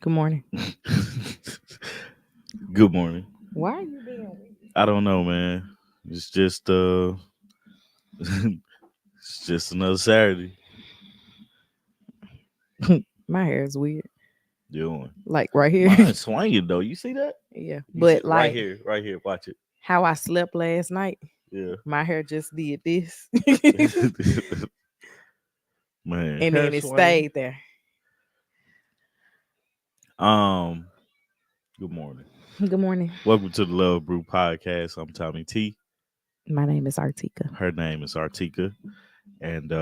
Good morning. Good morning. Why are you being I don't know, man. It's just it's just another Saturday. weird? My hair is weird. Doing Like right here. mine swinging though. You see that? Yeah. You see But right like here, right here. Watch it. how I slept last night, Yeah, my hair just did this. man. And Hair then it swinging. stayed there. Um. Good morning. Good morning. Welcome to the Love Brew podcast. I'm Tommy T. My name is Artika. Her name is Artika, and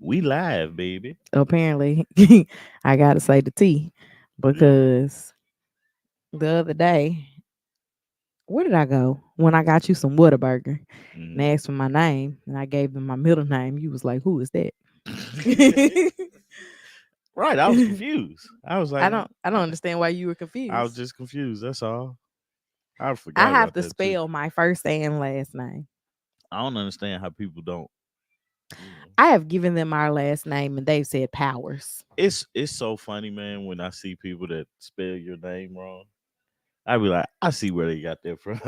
we live, baby. Apparently, I gotta say the T Yeah. because the other day, where did I go? When I got you some Whataburger and Mhm. they asked for my name and I gave them my middle name, you was like, who is that? Right. I was confused. I was like, I don't understand why you were I was confused. just confused. That's all. I I forgot have about to that too. spell my first and last name. I don't understand how people don't. You know, I have given them our last name and they've said Powers. it's so funny, man. When I see people that spell your name wrong, I be like, I see where they got that from.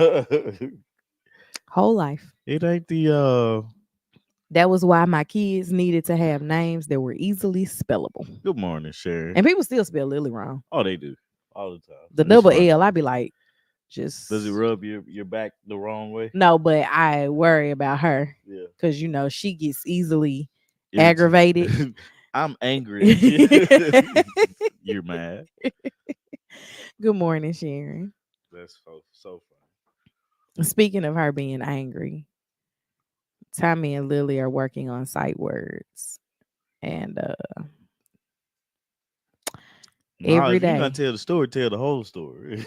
Whole life. It ain't the That was why my kids needed to have names that were easily spellable. Good morning, Sharon. And people still spell Lily wrong. Oh, they do all the time. The It's double funny. L, I'd be like, Does it just rub your back the wrong way? no, but I worry about her Yeah, because she gets easily irritated. aggravated. I'm angry at you. Good You're mad. morning, Sharon. That's so Speaking of her being angry, Tommy and Lily are working on sight words. And No, every if you're gonna day. tell the story, tell the whole story.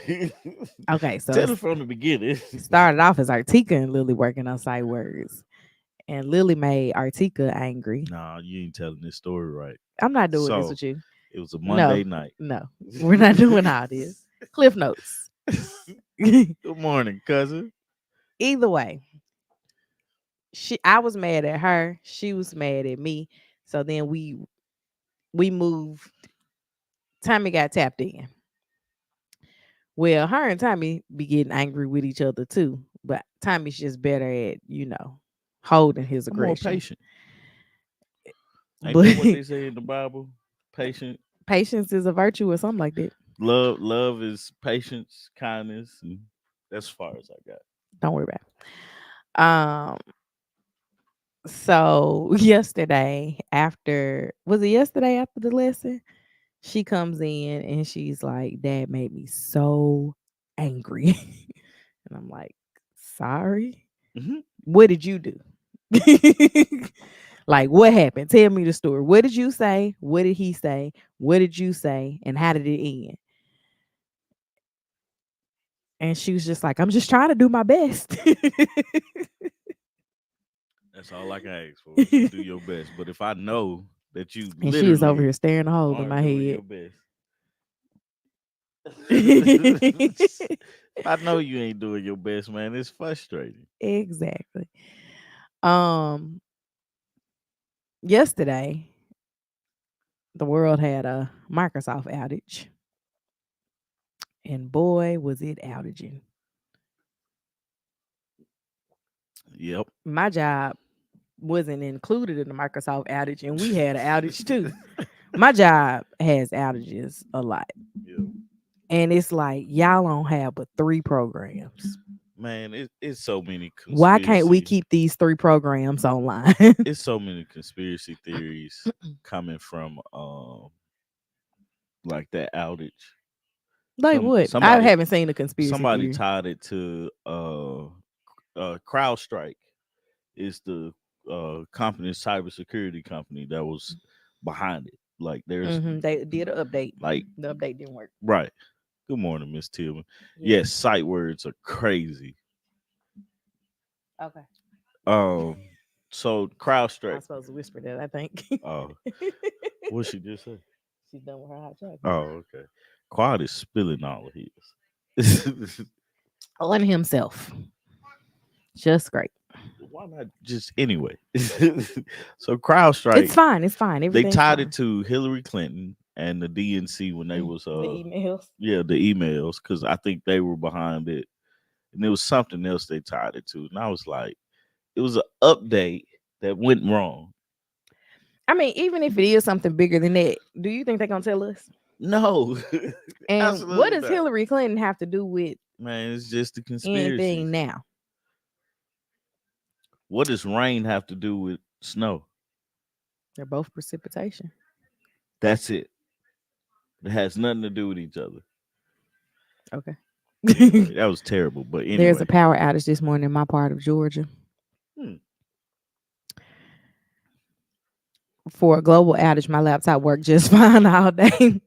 Okay, so Tell it from the beginning. it started off as Artika and Lily working on sight words. And Lily made Artika angry. Nah, you ain't telling this story right. I'm not doing this So with you. it was a No, Monday night. no. We're not doing all this. Cliff notes. Good morning, cousin. Either way, I was mad at her. She was mad at me. So then we moved. Tommy got tapped in. Well, her and Tommy be getting angry with each other too. But Tommy's just better at, holding his I'm more aggression. patient. Ain't But that what they say in the Bible? Patient. patience is a virtue or something like that. Love is patience, kindness, and that's as far as I got. Don't worry about it. So yesterday was it yesterday after the lesson? She comes in and she's like, Dad made me so angry. And I'm like, sorry. Hmm. What did you do? Like, what happened? Tell me the story. What did you say? What did he say? What did you say? And how did it end? And she was just like, I'm just trying to do my best. That's all I can ask for is to do your best. But if I know that you And she is over literally here staring a hole in my aren't doing head. your best, if I know you ain't doing your best, man, it's frustrating. Exactly. Um, Yesterday, the world had a Microsoft outage. And boy, was it outaging. Yep. My job wasn't included in the Microsoft outage, and we had an outage too. My job has outages a lot. Yep. And it's like y'all don't have but 3 programs. Man, it's so many Why can't we conspiracy. keep these 3 programs online? It's so many conspiracy theories coming from like that outage. Like Some what? I somebody haven't seen a conspiracy somebody theory. tied it to CrowdStrike is the company, cybersecurity company that was behind it. Like there's They did an update. like The update didn't work. right. Good morning, Miss Tillman. Yeah. Yes, sight words are crazy. Okay. Um, so I CrowdStrike. was supposed to whisper that, I think. Oh, what she just say? She's done with her hot chocolate. Oh, okay. Quad is spilling all of his. On himself. Just great. Why not just anyway? So CrowdStrike, It's fine. It's fine. they Everything's tied it fine. to Hillary Clinton and the DNC when they was The emails. yeah, the emails, because I think they were behind it, and there was something else they tied it to, and I was like, it was an update that went wrong. I mean, even if it is something bigger than that, do you think they're gonna tell us? No, And what absolutely does not. Hillary Clinton have to do with Man, it's just the anything conspiracies. now? What does rain have to do with snow? They're both precipitation. That's it. It has nothing to do with each other. Okay. Anyway, that was terrible. But There's a anyway, power outage this morning in my part of Georgia. hmm, For a global outage, my laptop worked just fine all day.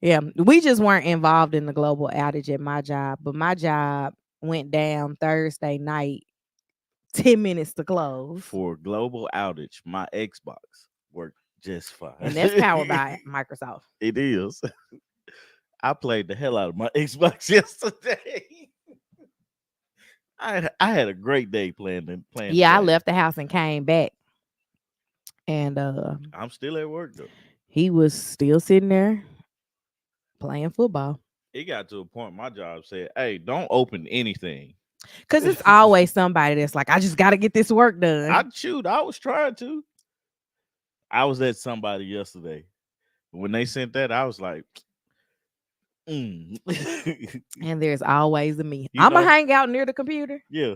Yeah, we just weren't involved in the global outage at my job, but my job went down Thursday night, 10 minutes to close. for global outage, my Xbox worked just fine. And that's powered by Microsoft. It is. I played the hell out of my Xbox yesterday. I had a great day playing the Yeah, I game. left the house and came back, and I'm still at work though. he was still sitting there playing football. It got to a point my job said, "Hey, don't open anything." Cause it's always somebody that's like, I just got to get this work done. I was trying to. I was at somebody yesterday. When they sent that, I was like, mm. And there's always a me. You I'm gonna know, hang out near the computer. yeah.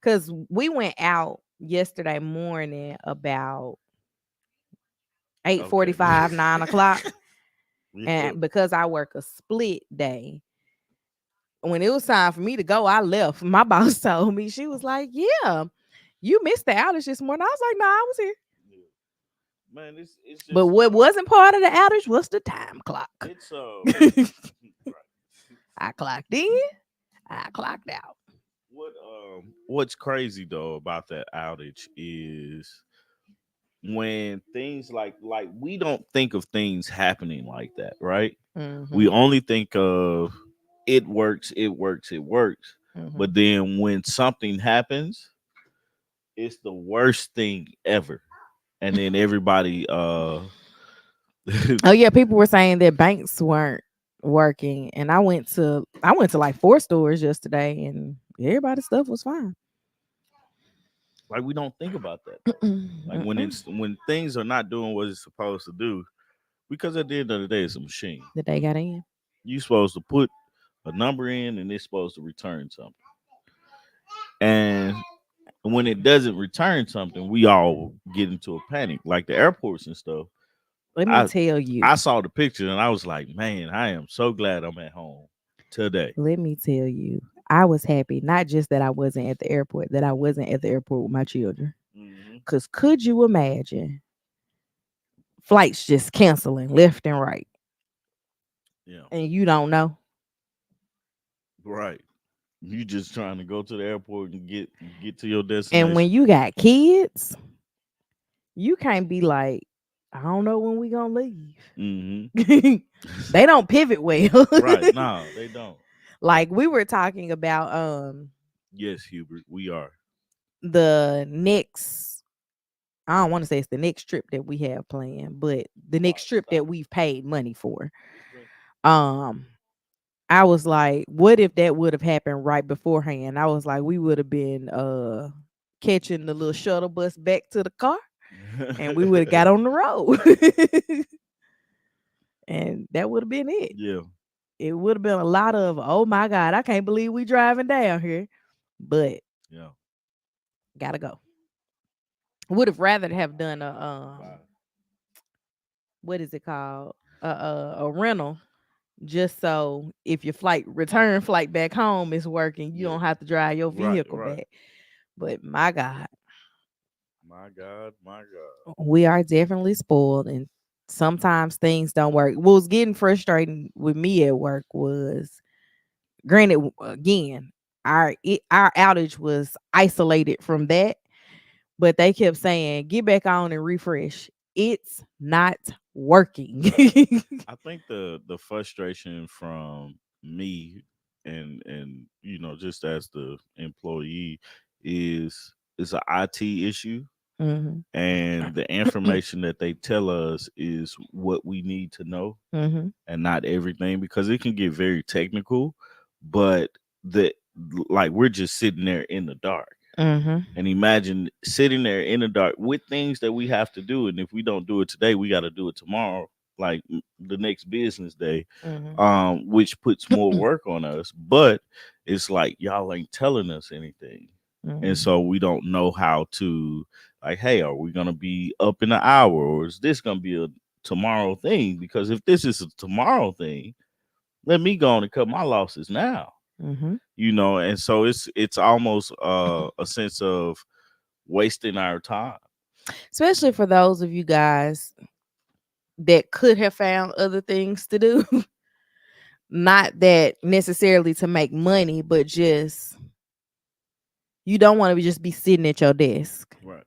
Cause we went out yesterday morning about eight Okay. 45, 9 o'clock. Yeah. And because I work a split day, when it was time for me to go, I left. My boss told me, she was like, yeah, you missed the outage this morning. I was like, no, I was here. Yeah. Man, it's But just what wasn't part of the outage was the time clock. it's right. I clocked in, I clocked out. What's crazy though about that outage is when things like we don't think of things happening like that, right? Mm-hmm, We only think of it works, it works, it works. mm-hmm. But then when something happens, it's the worst thing ever. And then everybody Oh yeah, people were saying that banks weren't working, and I went to like 4 stores yesterday, and everybody's stuff was fine. like we don't think about that though. Like when Mm-mm. it's when things are not doing what it's supposed to do, because at the end of the day, it's a machine. The day got in. You're supposed to put a number in, and it's supposed to return something. And when it doesn't return something, we all get into a panic. Like the airports and stuff. Let me I tell you. I saw the picture and I was like, man, I am so glad I'm at home today. Let me tell you. I was happy, not just that I wasn't at the airport, that I wasn't at the airport with my children. Hmm. Cause could you imagine flights just canceling left and right, Yeah, and you don't know? right. You just trying to go to the airport and get to your And when destination. you got kids, you can't be like, I don't know when we gonna leave. Hmm. They don't pivot well. Right. No, they don't. Like we were talking about Yes, Hubert, we are. the next, I don't want to say it's the next trip that we have planned, but the next Right. trip that Stop. we've paid money for. Okay. Um I was like, what if that would have happened right beforehand? I was like, we would have been catching the little shuttle bus back to the car, and we would have got on the road. And that would have been it. Yeah. It would have been a lot of, oh my God, I can't believe we driving down here. But Yeah. gotta go. Would have rather have done a Wow. what is it called? A rental, just so if your return flight back home is working, you Yeah. don't have to drive your Right. vehicle Right. back. But my God, My God. My God. we are definitely spoiled, and sometimes things don't work. What was getting frustrating with me at work was, granted, again, our outage was isolated from that, but they kept saying, get back on and refresh. It's not working. I think the frustration from me and just as the employee is an IT issue. Mhm. and the information that they tell us is what we need to know Mhm. and not everything because it can get very technical, but the like we're just sitting there in the dark. Mhm. And imagine sitting there in the dark with things that we have to do, and if we don't do it today, we got to do it tomorrow, like the next business day, Mhm. which puts more work on us. But it's like y'all ain't telling us anything, and Mhm. so we don't know how to like, hey, are we gonna be up in an hour, or is this gonna be a tomorrow thing? Because if this is a tomorrow thing, let me go on and cut my losses now. Mhm. And so it's almost a sense of wasting our time. Especially for those of you guys that could have found other things to do. Not that necessarily to make money, but just you don't want to just be sitting at your desk. Right.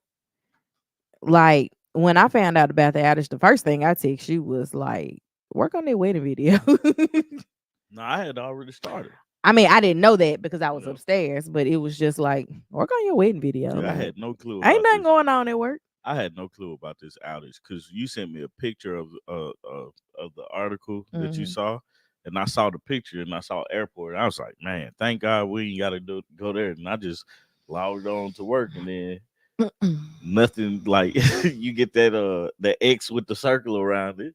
Like when I found out about the outage, the first thing I text you was like, work on that wedding video. No, I had already started. I mean, I didn't know that because I was Yeah. upstairs, but it was just like, work on your wedding video. Yeah, I Like, had no clue ain't about nothing this. going on at work. I had no clue about this outage because you sent me a picture of the article that you Hmm. saw, and I saw the picture and I saw airport. And I was like, man, thank God we ain't got to go there. And I just logged on to work, and then nothing like you get that X with the circle around it.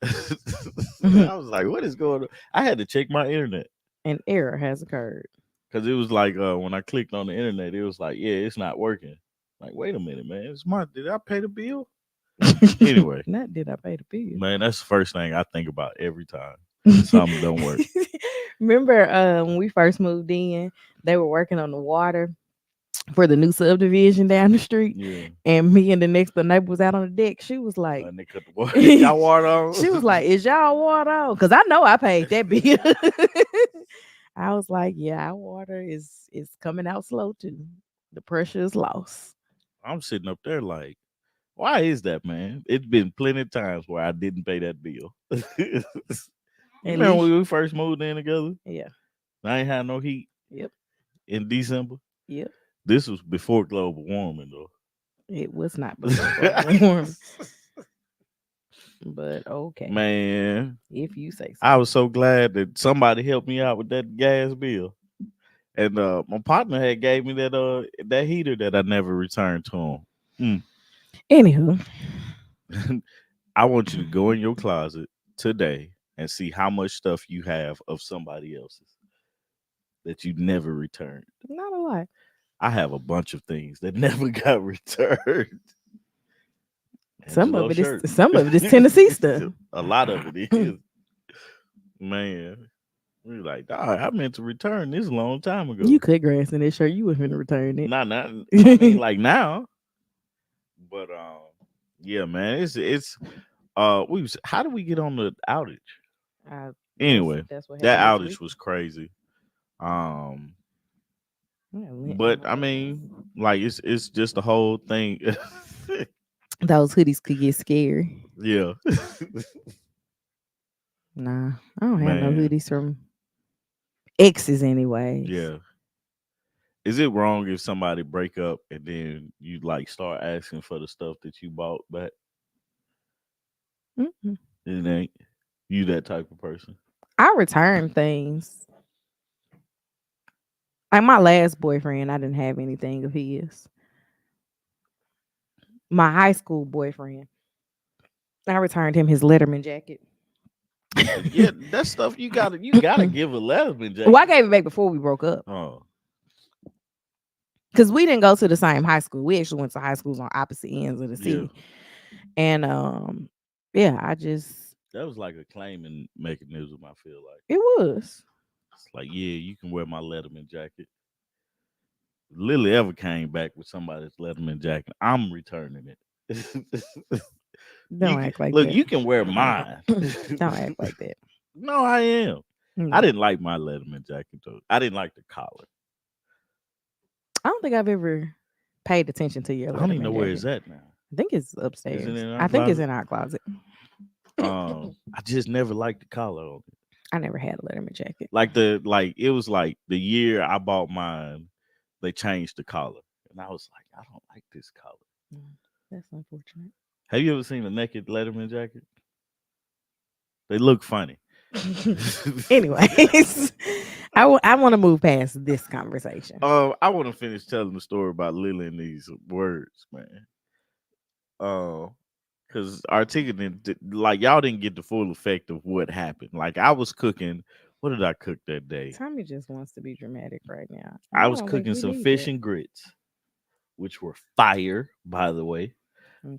I was like, what is going on? I had to check my internet An error has occurred. because it was like when I clicked on the internet, it was like, yeah, it's not working. Like, wait a minute, man, did I pay the bill? Anyway, Not did I pay the bill. man, that's the first thing I think about every time something don't work. Remember when we first moved in, they were working on the water for the new subdivision down the street. Yeah, And me and the next door neighbor was out on the deck. She was like, and they cut the water. she Y'all water was on. like, is y'all water on? Because I know I paid that bill. I was like, yeah, our water is coming out slow too. The pressure is lost. I'm sitting up there like, why is that, man? It's been plenty of times where I didn't pay that bill. You At remember least, when we first moved in together? yeah, I ain't had no heat yep, in December. yep. This was before global warming, though. It was not before global warming, but okay, Man, if you say so. I was so glad that somebody helped me out with that gas bill. And my partner had gave me that heater that I never returned to him. Anywho, I want you to go in your closet today and see how much stuff you have of somebody else's that you never returned. not a lot. I have a bunch of things that never got returned. Some Angelo of it is shirt. some of it is Tennessee stuff. A lot of it is. Man. We like, dog, I meant to return this a long time You ago. could grass in that shirt. You wouldn't return it. Not I mean like now. But yeah, man, it's how do we get on the outage? Anyway, That's what that happened this outage week. was crazy. Um, Yeah, lint in but my I bag. mean, like it's just the whole thing. Those hoodies could get scary. Yeah. Nah, I don't have no Man, hoodies from exes, anyways. yeah. Is it wrong if somebody break up and then you like start asking for the stuff that you bought back? Mm-mm. It ain't you that type of person. I return things. Like my last boyfriend, I didn't have anything of his. My high school boyfriend, I returned him his Letterman jacket. Yeah, that stuff you gotta give a Letterman Well, I jacket. gave it back before we broke up Oh, because we didn't go to the same high school. We actually went to high schools on opposite ends of the yeah. city. And yeah, That was like a claiming mechanism, I feel like. it was. It's like, yeah, you can wear my Letterman jacket. Lily ever came back with somebody's Letterman jacket, I'm returning it. Don't act like Look, that. you can wear mine. Don't act like that. No, I am. I No. didn't like my Letterman jacket though. I didn't like the collar. I don't think I've ever paid attention to your I don't even know Letterman where it's jacket. at now. I think it's Is it upstairs. in our I think it's closet? in our closet. I just never liked the collar on it. I never had a Letterman jacket. Like it was like the year I bought mine, they changed the collar, and I was like, I don't like this collar. Mm, that's unfortunate. Have you ever seen a naked Letterman jacket? They look funny. Anyways, I want to move past this conversation. I want to finish telling the story about Lily and these words, man. Uh, because Articulate like y'all didn't get the full effect of what happened. Like I was cooking. What did I cook that day? Tommy just wants to be dramatic right now, and I I was don't think cooking we some need fish that. and grits, which were fire, by the way.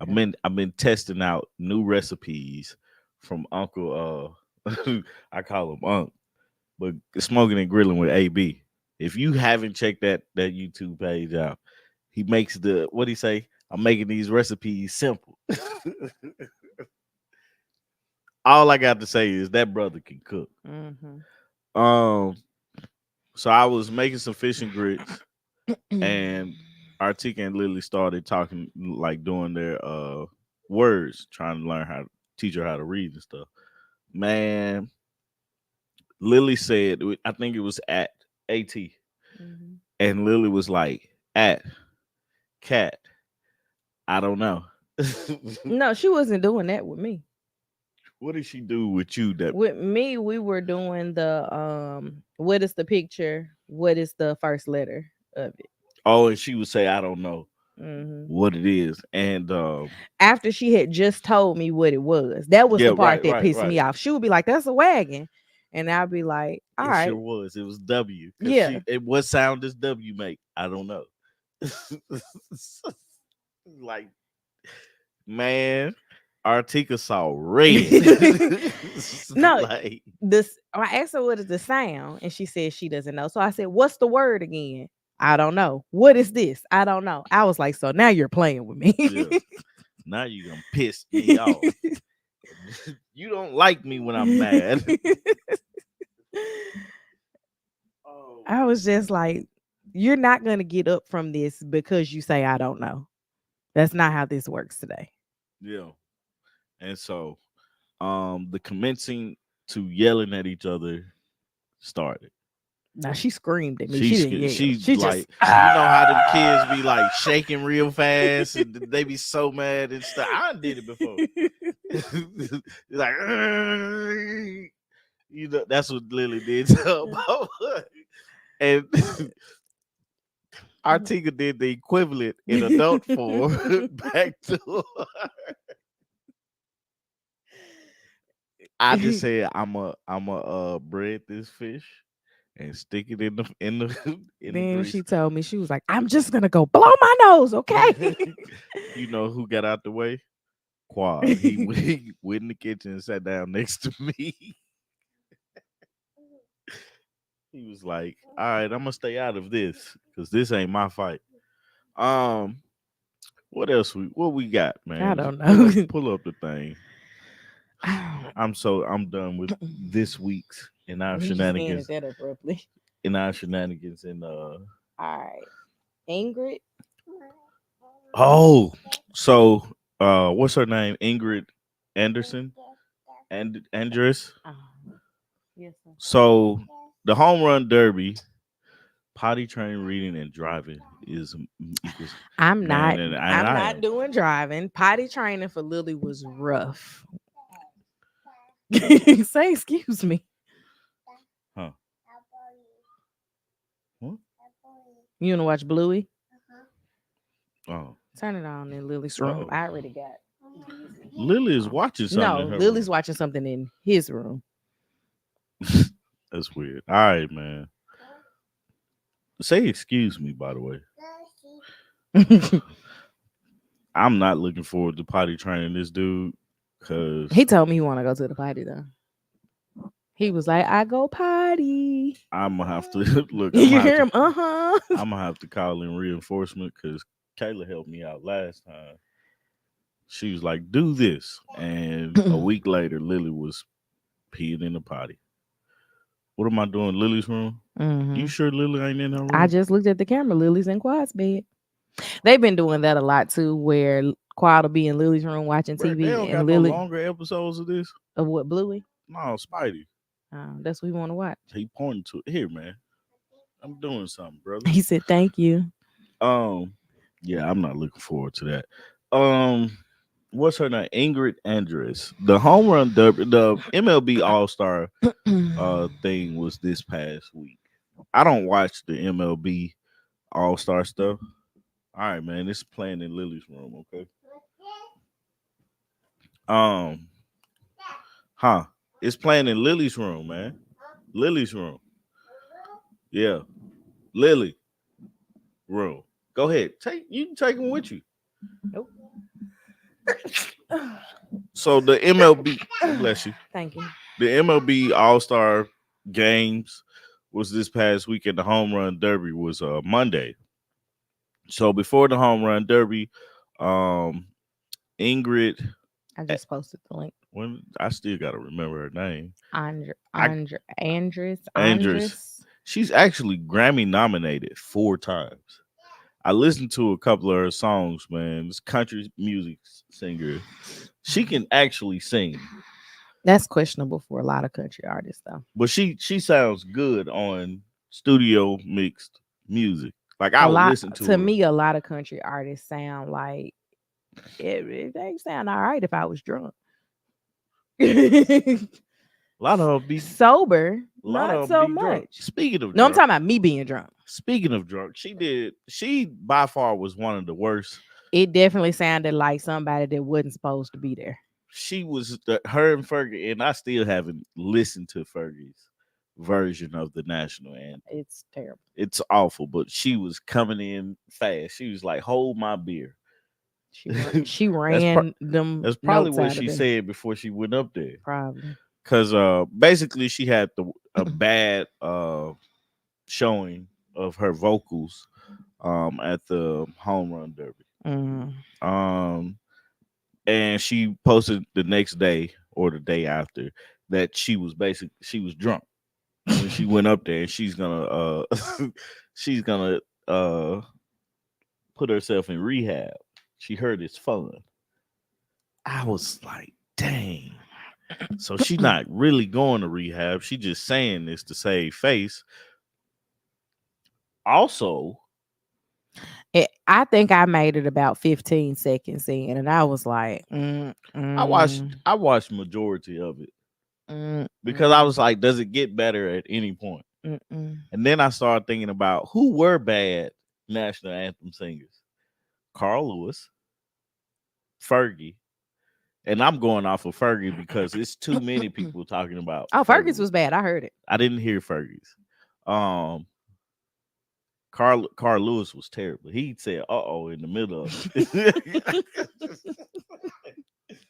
Okay. I've been testing out new recipes from Uncle I call him Unc, but smoking and grilling with AB. If you haven't checked that YouTube page out, he makes the what he say? I'm making these recipes simple. All I got to say is that brother can cook. Mm-hmm. Um, so I was making some fish and grits, and Artika and Lily started talking like doing their words, trying to learn how to teach her how to read and stuff. Man, Lily said, I think it was at, Mhm. and Lily was like, at cat. I don't know. No, she wasn't doing that with me. What did she do with you that? With me, we were doing the what is the picture? What is the first letter of it? Oh, and she would say, I don't know Hmm. what it is. And After she had just told me what it was, that was yeah, the part right, that right, pissed me right. off. She would be like, "That's a wagon," and I'd be like, "All It sure right, was. It was W. Cause yeah." what sound does W make? I don't know. Like, man, Artika saw red. No, Like, this I asked her what is the sound, and she said she doesn't know. So I said, "What's the word again?" I don't know. What is this? I don't know. I was like, so now you're playing with me. yeah. Now you gonna piss me off. You don't like me when I'm mad. Oh I was just like, you're not gonna get up from this because you say I don't know. That's not how this works today. yeah. And so the commencing to yelling at each other started. Now she screamed at me. She didn't yell. She She just like you know how them kids be like shaking real fast and they be so mad and stuff. I did it before. Like you know that's what Lily did to her mama. And Artiga did the equivalent in adult form back to her. I just said I'm a bread this fish and stick it in the Then she grease. told me, she was like, I'm just gonna go blow my nose, okay? You know who got out the way? Quad. He went in the kitchen and sat down next to me. He was like, "All right, I'm gonna stay out of this because this ain't my fight." Um, what we got, I man? don't know. Pull up the thing. I'm done with this week's in our You just ended shenanigans that abruptly. and All right. Ingrid. oh, so what's her name? Ingrid Anderson and Andress. Yes, sir. So the home run derby, potty train reading and driving is equals I'm man, not and I'm I not am, doing driving. Potty training for Lily was rough. Say excuse me. huh? What? You wanna watch Bluey? Oh, Turn it on in Lily's room. oh, I already got Lily is watching something no, in her Lily's room. watching something in his room. That's weird. All right, man. Say excuse me, by the way. I'm not looking forward to potty training this dude because He told me he wanna go to the potty though. He was like, I go potty. I'm gonna have to look. You hear him? Uh-huh. I'm gonna have to call in reinforcement because Kayla helped me out last time. She was like, "Do this," and a week later, Lily was peeing in the potty. What am I doing? Lily's room? You Hmm. sure Lily ain't in her I room? just looked at the camera. Lily's in Quad's bed. They've been doing that a lot too, where Quad will be in Lily's room watching Bro, they TV don't and got no Lily longer episodes of this. of what Bluey? No, Spidey. That's what we want to watch. He pointing to it. Here, man. I'm doing something, brother. He said, "Thank you." Um, Yeah, I'm not looking forward to that. Um, what's her name? Ingrid Andress. The home run derby, the MLB All Star thing was this past week. I don't watch the MLB All Star stuff. All right, man, it's playing in Lily's room. Okay. Um, huh? It's playing in Lily's room, man. Lily's room. Yeah, Lily room. Go ahead. Take you can take them with you. Nope. So the MLB, bless you. Thank you. The MLB All Star Games was this past weekend. The Home Run Derby was Monday. So before the Home Run Derby, um, Ingrid, I eh, just posted the link. when I still got to remember her name. I Andress. Andres. She's actually Grammy nominated 4 times. I listened to a couple of her songs, man. This country music singer. She can actually sing, That's questionable for a lot of country artists, though. but she sounds good on studio mixed music. Like I A would lot listen to to her. me, a lot of country artists sound like they sound all right if I was drunk. A lot of them be Sober, a lot not of them so be drunk. much. Speaking of No, I'm drunk, talking about me being drunk. speaking of drunk, she by far was one of the worst. It definitely sounded like somebody that wasn't supposed to be there. She was her and Fergie, and I still haven't listened to Fergie's version of the national anthem. It's terrible. It's awful, but she was coming in fast. She was like, "Hold my beer." She that's pro- ran them that's probably notes what out of she there. said before she went up there. Probably. Cause basically she had a bad showing of her vocals at the home run derby. Mm. Um and she posted the next day or the day after that she was drunk when she went up there, and she's gonna she's gonna put herself in rehab. She heard it's fun. I was like, dang. So she's not really going to rehab. She just saying this to save face. Also, I think I made it about 15 seconds in, and I was like, I watched majority of it mm, because I mm, was like, does it get better at any point? mm. And then I started thinking about who were bad national anthem singers. Carl Lewis, Fergie, and I'm going off of Fergie because it's too many people talking about Oh, Fergus Fergie. was bad. I heard it. I didn't hear Fergie's. Um, Carl Lewis was terrible. He said "uh oh" in the middle of it.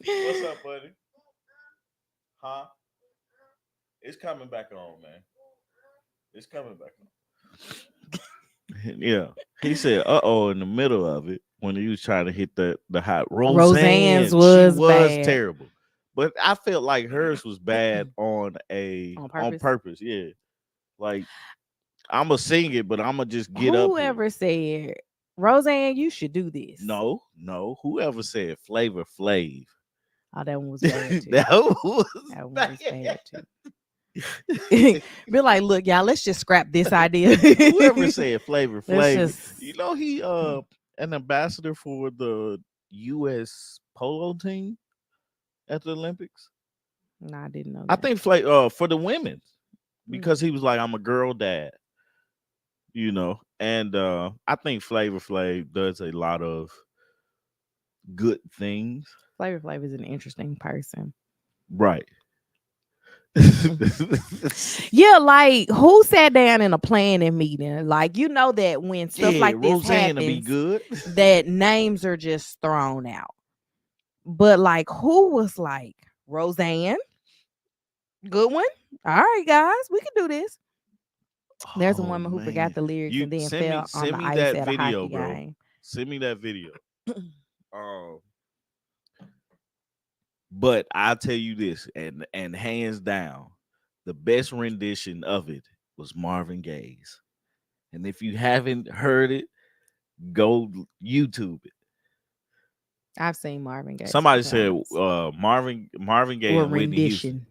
What's up, buddy? Huh? It's coming back on, man. It's coming back on. Yeah. He said "uh oh" in the middle of it when he was trying to hit the hot Roseanne's Roseanne. She was was bad terrible. But I felt like hers was bad on on on purpose. purpose. Yeah. Like I'ma sing it, but I'ma just get up here. Whoever said, Roseanne, you should do this. No, no. Whoever said Flavor Flav. Oh, that one was bad too. That was That one bad. was bad too. Be like, look, y'all, let's just scrap this idea. Whoever said Flavor Let's Flav, just. you know he an ambassador for the U.S. polo team at the Olympics. No, I didn't know I that. think for the women Mm. because he was like, I'm a girl dad, and I think Flavor Flav does a lot of good things. Flavor Flav is an interesting person. Right. Yeah, like who sat down in a planning meeting? Like, you know that when stuff Yeah, like this Roseanne to be happens, good. that names are just thrown out. But like, who was like Roseanne? Good one. All right, guys, we can do this. There's a Oh woman who forgot man, the lyrics you and then fell on send the me ice that at a video, hockey bro. game. Send me that video. Um, but I'll tell you this, and hands down, the best rendition of it was Marvin Gaye's. And if you haven't heard it, go YouTube it. I've seen Marvin Gaye's Somebody said performance Marvin Gaye or and Whitney Houston. rendition.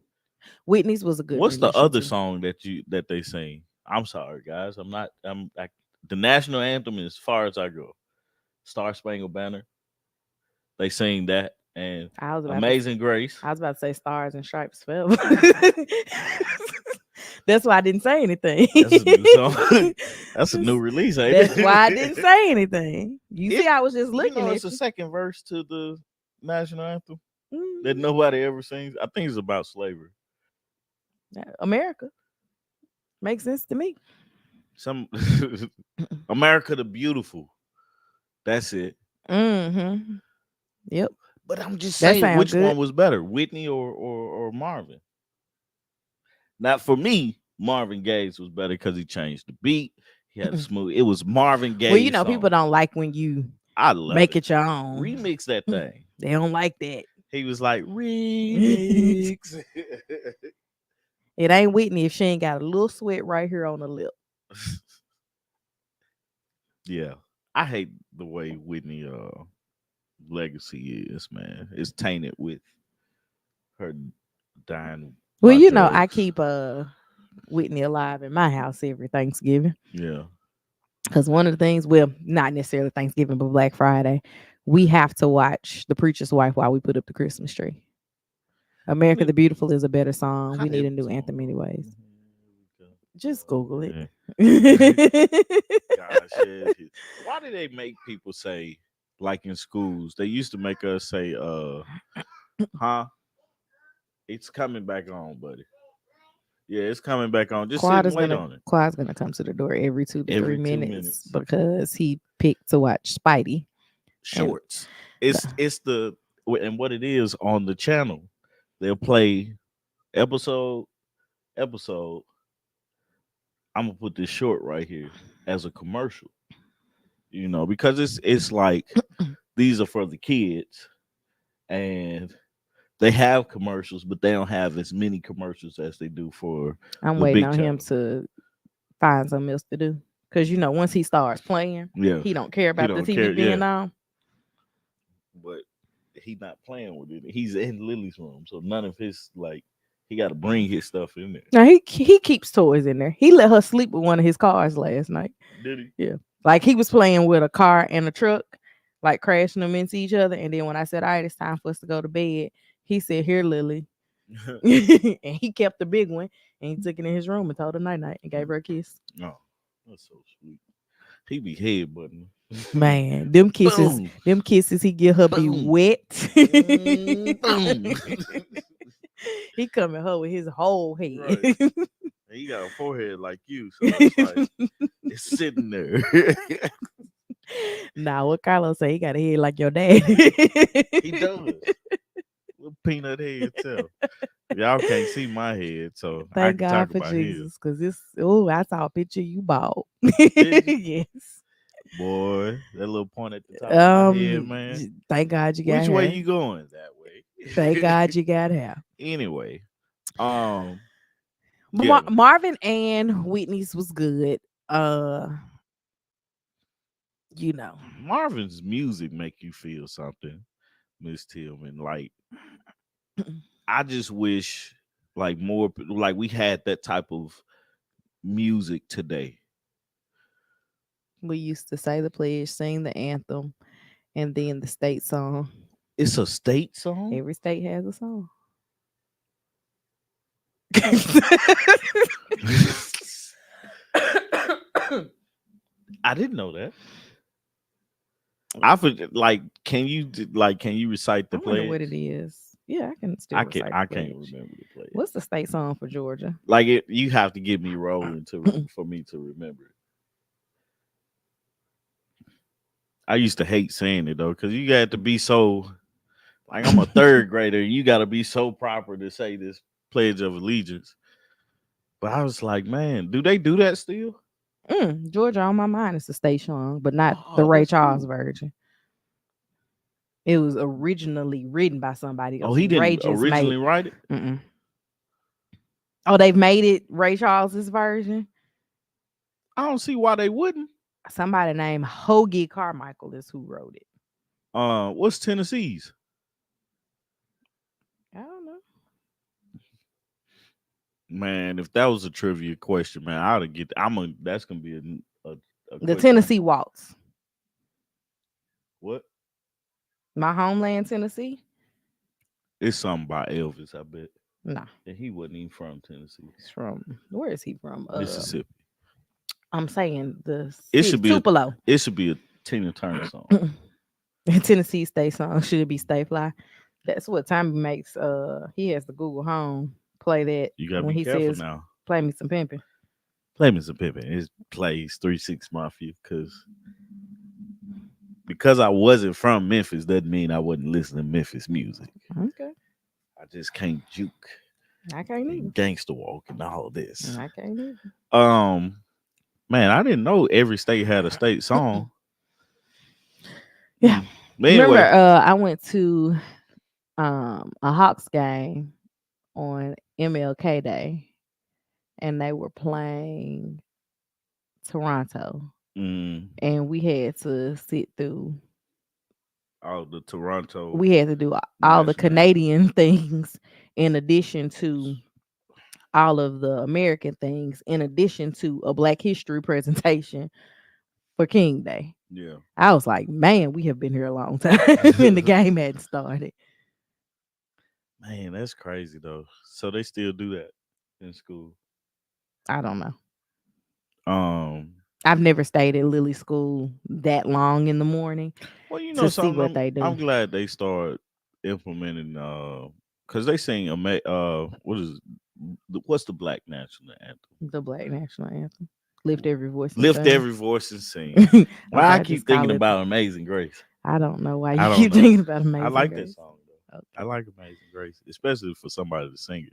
Whitney's was a good What's the rendition other too. song that they sing? I'm sorry, guys. The national anthem is as far as I go. Star Spangled Banner. They sing that and I was about to Amazing Grace. I was about to say Stars and Stripes forever. That's why I didn't say anything. That's a new song. That's a new release, ain't That's why I didn't it? say anything. You see, It's I was just looking it's at the you. second verse to the national anthem that Mm, nobody ever sings. I think it's about slavery. America makes sense to me. Some America the Beautiful. That's it. Mm-hmm. Yep, But I'm just that saying, sounds which good. one was better, Whitney or Marvin? Not for me. Marvin Gaye's was better because he changed the beat. He had a smooth. It was Marvin Well, you Gaye's know, people song. don't like when you I love make it. it your own. Remix that thing. They don't like that. He was like It remix. ain't Whitney if she ain't got a little sweat right here on the lip. Yeah, I hate the way Whitney legacy is, man. It's tainted with her dying Well, by you know, I drugs. keep Whitney alive in my house every Thanksgiving. Yeah. Because one of the things, well, not necessarily Thanksgiving, but Black Friday, we have to watch The Preacher's Wife while we put up the Christmas tree. When America it, the Beautiful is a better song. how We need did a the new song anthem, go? anyways. Here Just Google we it. go. God shed his. Why do they make people say, like in schools, they used to make us say, huh? It's coming back on, buddy. Yeah, it's coming back on. Just sit Quad and is wait gonna on it. Quad's gonna come to the door every 2 to 3 Every two minutes minutes. because he picked to watch Spidey. And Shorts. the, It's the and what it is on the channel. They'll play episode episode. I'm gonna put this short right here as a commercial. Because it's like these are for the kids and they have commercials, but they don't have as many commercials as they do for I'm the waiting big on him channel. to find something else to do. Cause once he starts playing, Yeah, he don't care he about the don't TV care. being Yeah, on. but he not playing with it. He's in Lily's room, so none of his he got to bring his stuff in there. Now he keeps toys in there. He let her sleep with one of his cars last night. Did he? Yeah. Like he was playing with a car and a truck, like crashing them into each other. And then when I said, all right, it's time for us to go to bed, he said, here, Lily. And he kept the big one and he took it in his room and told her night night and gave her a kiss. Oh, that's so sweet. He be headbutting. Man, Boom, them kisses he give her be boom, wet. boom. He coming her with his whole head. Right. And he got a forehead like you, so it's like it's sitting there. Nah, what Carlos say? He got a head like your dad. He does. Little peanut head too. Y'all can't see my head, so I Thank can talk God for about his. Jesus, cause I saw a picture you bought. Did you? Yes. Boy, that little point at the top of my head, man. Thank God you got Which way hair. you going? That Thank way. God you got hair. Anyway, um, But yeah, Marvin and Whitney's was good. Uh, you know. Marvin's music make you feel something, Miss Tillman. Like, I just wish, more, we had that type of music today. We used to say the pledge, sing the anthem, and then the state song. It's a state song. Every state has a song. I didn't know that. I forget. Can you recite I the wonder what it pledge? is. Yeah, I can still recite I the can't pledge. remember the pledge. What's the state song for Georgia? You have to get me rolling for me to remember it. I used to hate saying it though, because you got to be so I'm a third grader. You got to be so proper to say this Pledge of Allegiance. But I was like, man, do they do that still? Georgia on my mind is the state song, but not the Oh, Ray that's Charles cool. version. It was originally written by somebody Oh, else. he Ray didn't just originally made. write it. Mm-mm. Oh, they've made it Ray Charles's version. I don't see why they wouldn't. Somebody named Hoagie Carmichael is who wrote it. What's Tennessee's? I don't know. Man, if that was a trivia question, man, I'd get. That's gonna be a The question. Tennessee Waltz. What? My homeland, Tennessee. It's something by Elvis, I bet. Nah, And he wasn't even from Tennessee. he's from where is he from? Mississippi. I'm saying the It city should be a Tupelo. it should be a Tina Turner song. Tennessee State song should be Stay Fly. That's what Tommy makes. He has the Google Home play that You gotta when be he careful says, now. "Play me some pimping." Play me some Pippin. It plays 3 6 Mafia because I wasn't from Memphis doesn't mean I wasn't listening to Memphis music. Okay, I just can't juke I can't and either. gangster walk and all this. I can't either. Um, man, I didn't know every state had a state song. Yeah. But Remember, anyway, I went to a Hawks game on MLK Day, and they were playing Toronto, mm, and we had to sit through. all the Toronto We had to do all the national anthem. Canadian things in addition to all of the American things, in addition to a Black History presentation for King Day. Yeah. I was like, man, we have been here a long time, and the game hadn't started. Man, that's crazy though. So they still do that in school. I don't know. Um, I've never stayed at Lily School that long in the morning well, you know to see something. what they I'm do. glad they start implementing because they sing what's the black national anthem? The Black National Anthem. Lift every voice and Lift sing. every voice and sing. Why Okay, I I keep just thinking call it. about Amazing Grace. I don't know why I you don't keep know. thinking about I Amazing like that Grace. song though. I Okay. like Amazing Grace, especially for somebody to sing it.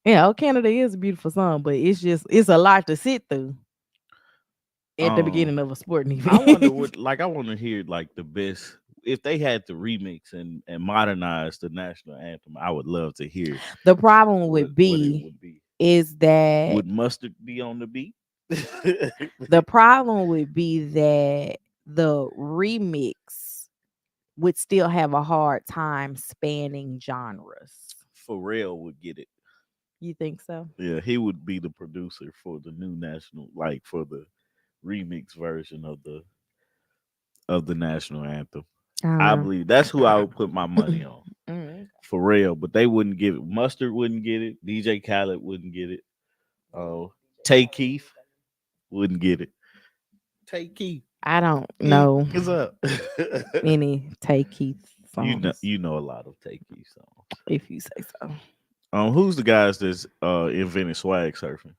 Yeah, Oh Canada is a beautiful song, but it's a lot to sit through at the Um, beginning of a sporting I wonder event. what like I want to hear like the best if they had to remix and modernize the national anthem. I would love to hear The problem what with what it B would be. is that Would mustard be on the beat? the problem would be that the remix would still have a hard time spanning genres. Pharrell would get it. You think so? Yeah, he would be the producer for the new national, like for the remix version of the national anthem. I don't I know. believe that's who I would put my money on. Mm. Pharrell, but they wouldn't give it. Mustard wouldn't get it. DJ Khaled wouldn't get it. Oh, Tay Keith wouldn't get it. Tay Keith, I don't Keith know is up. any Take Keith songs, you know a lot of Tay Keith songs. if you say so. Who's the guys that's invented swag surfing?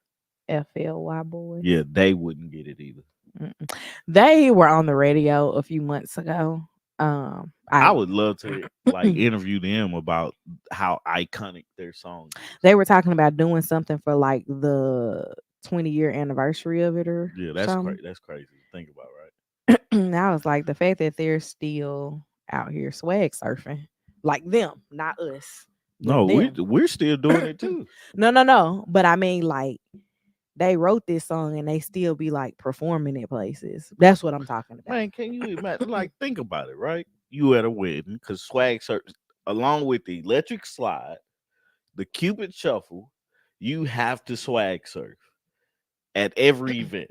FLY boys. Yeah, they wouldn't get it either. Mm-mm. They were on the radio a few months ago. I I would love to like interview them about how iconic their song is. they were talking about doing something for like the 20-year anniversary of it or Yeah, that's something. crazy. That's crazy to think about, right? And I was like, the fact that they're still out here swag surfing, like them, not us, but No, we them. we're still doing it too. No, no, no. But I mean, like, they wrote this song and they still be like performing at places. That's what I'm talking about. Man, can you imagine? Like, think about it, right? You at a wedding because swag surf, along with the electric slide, the Cupid shuffle, you have to swag surf at every event.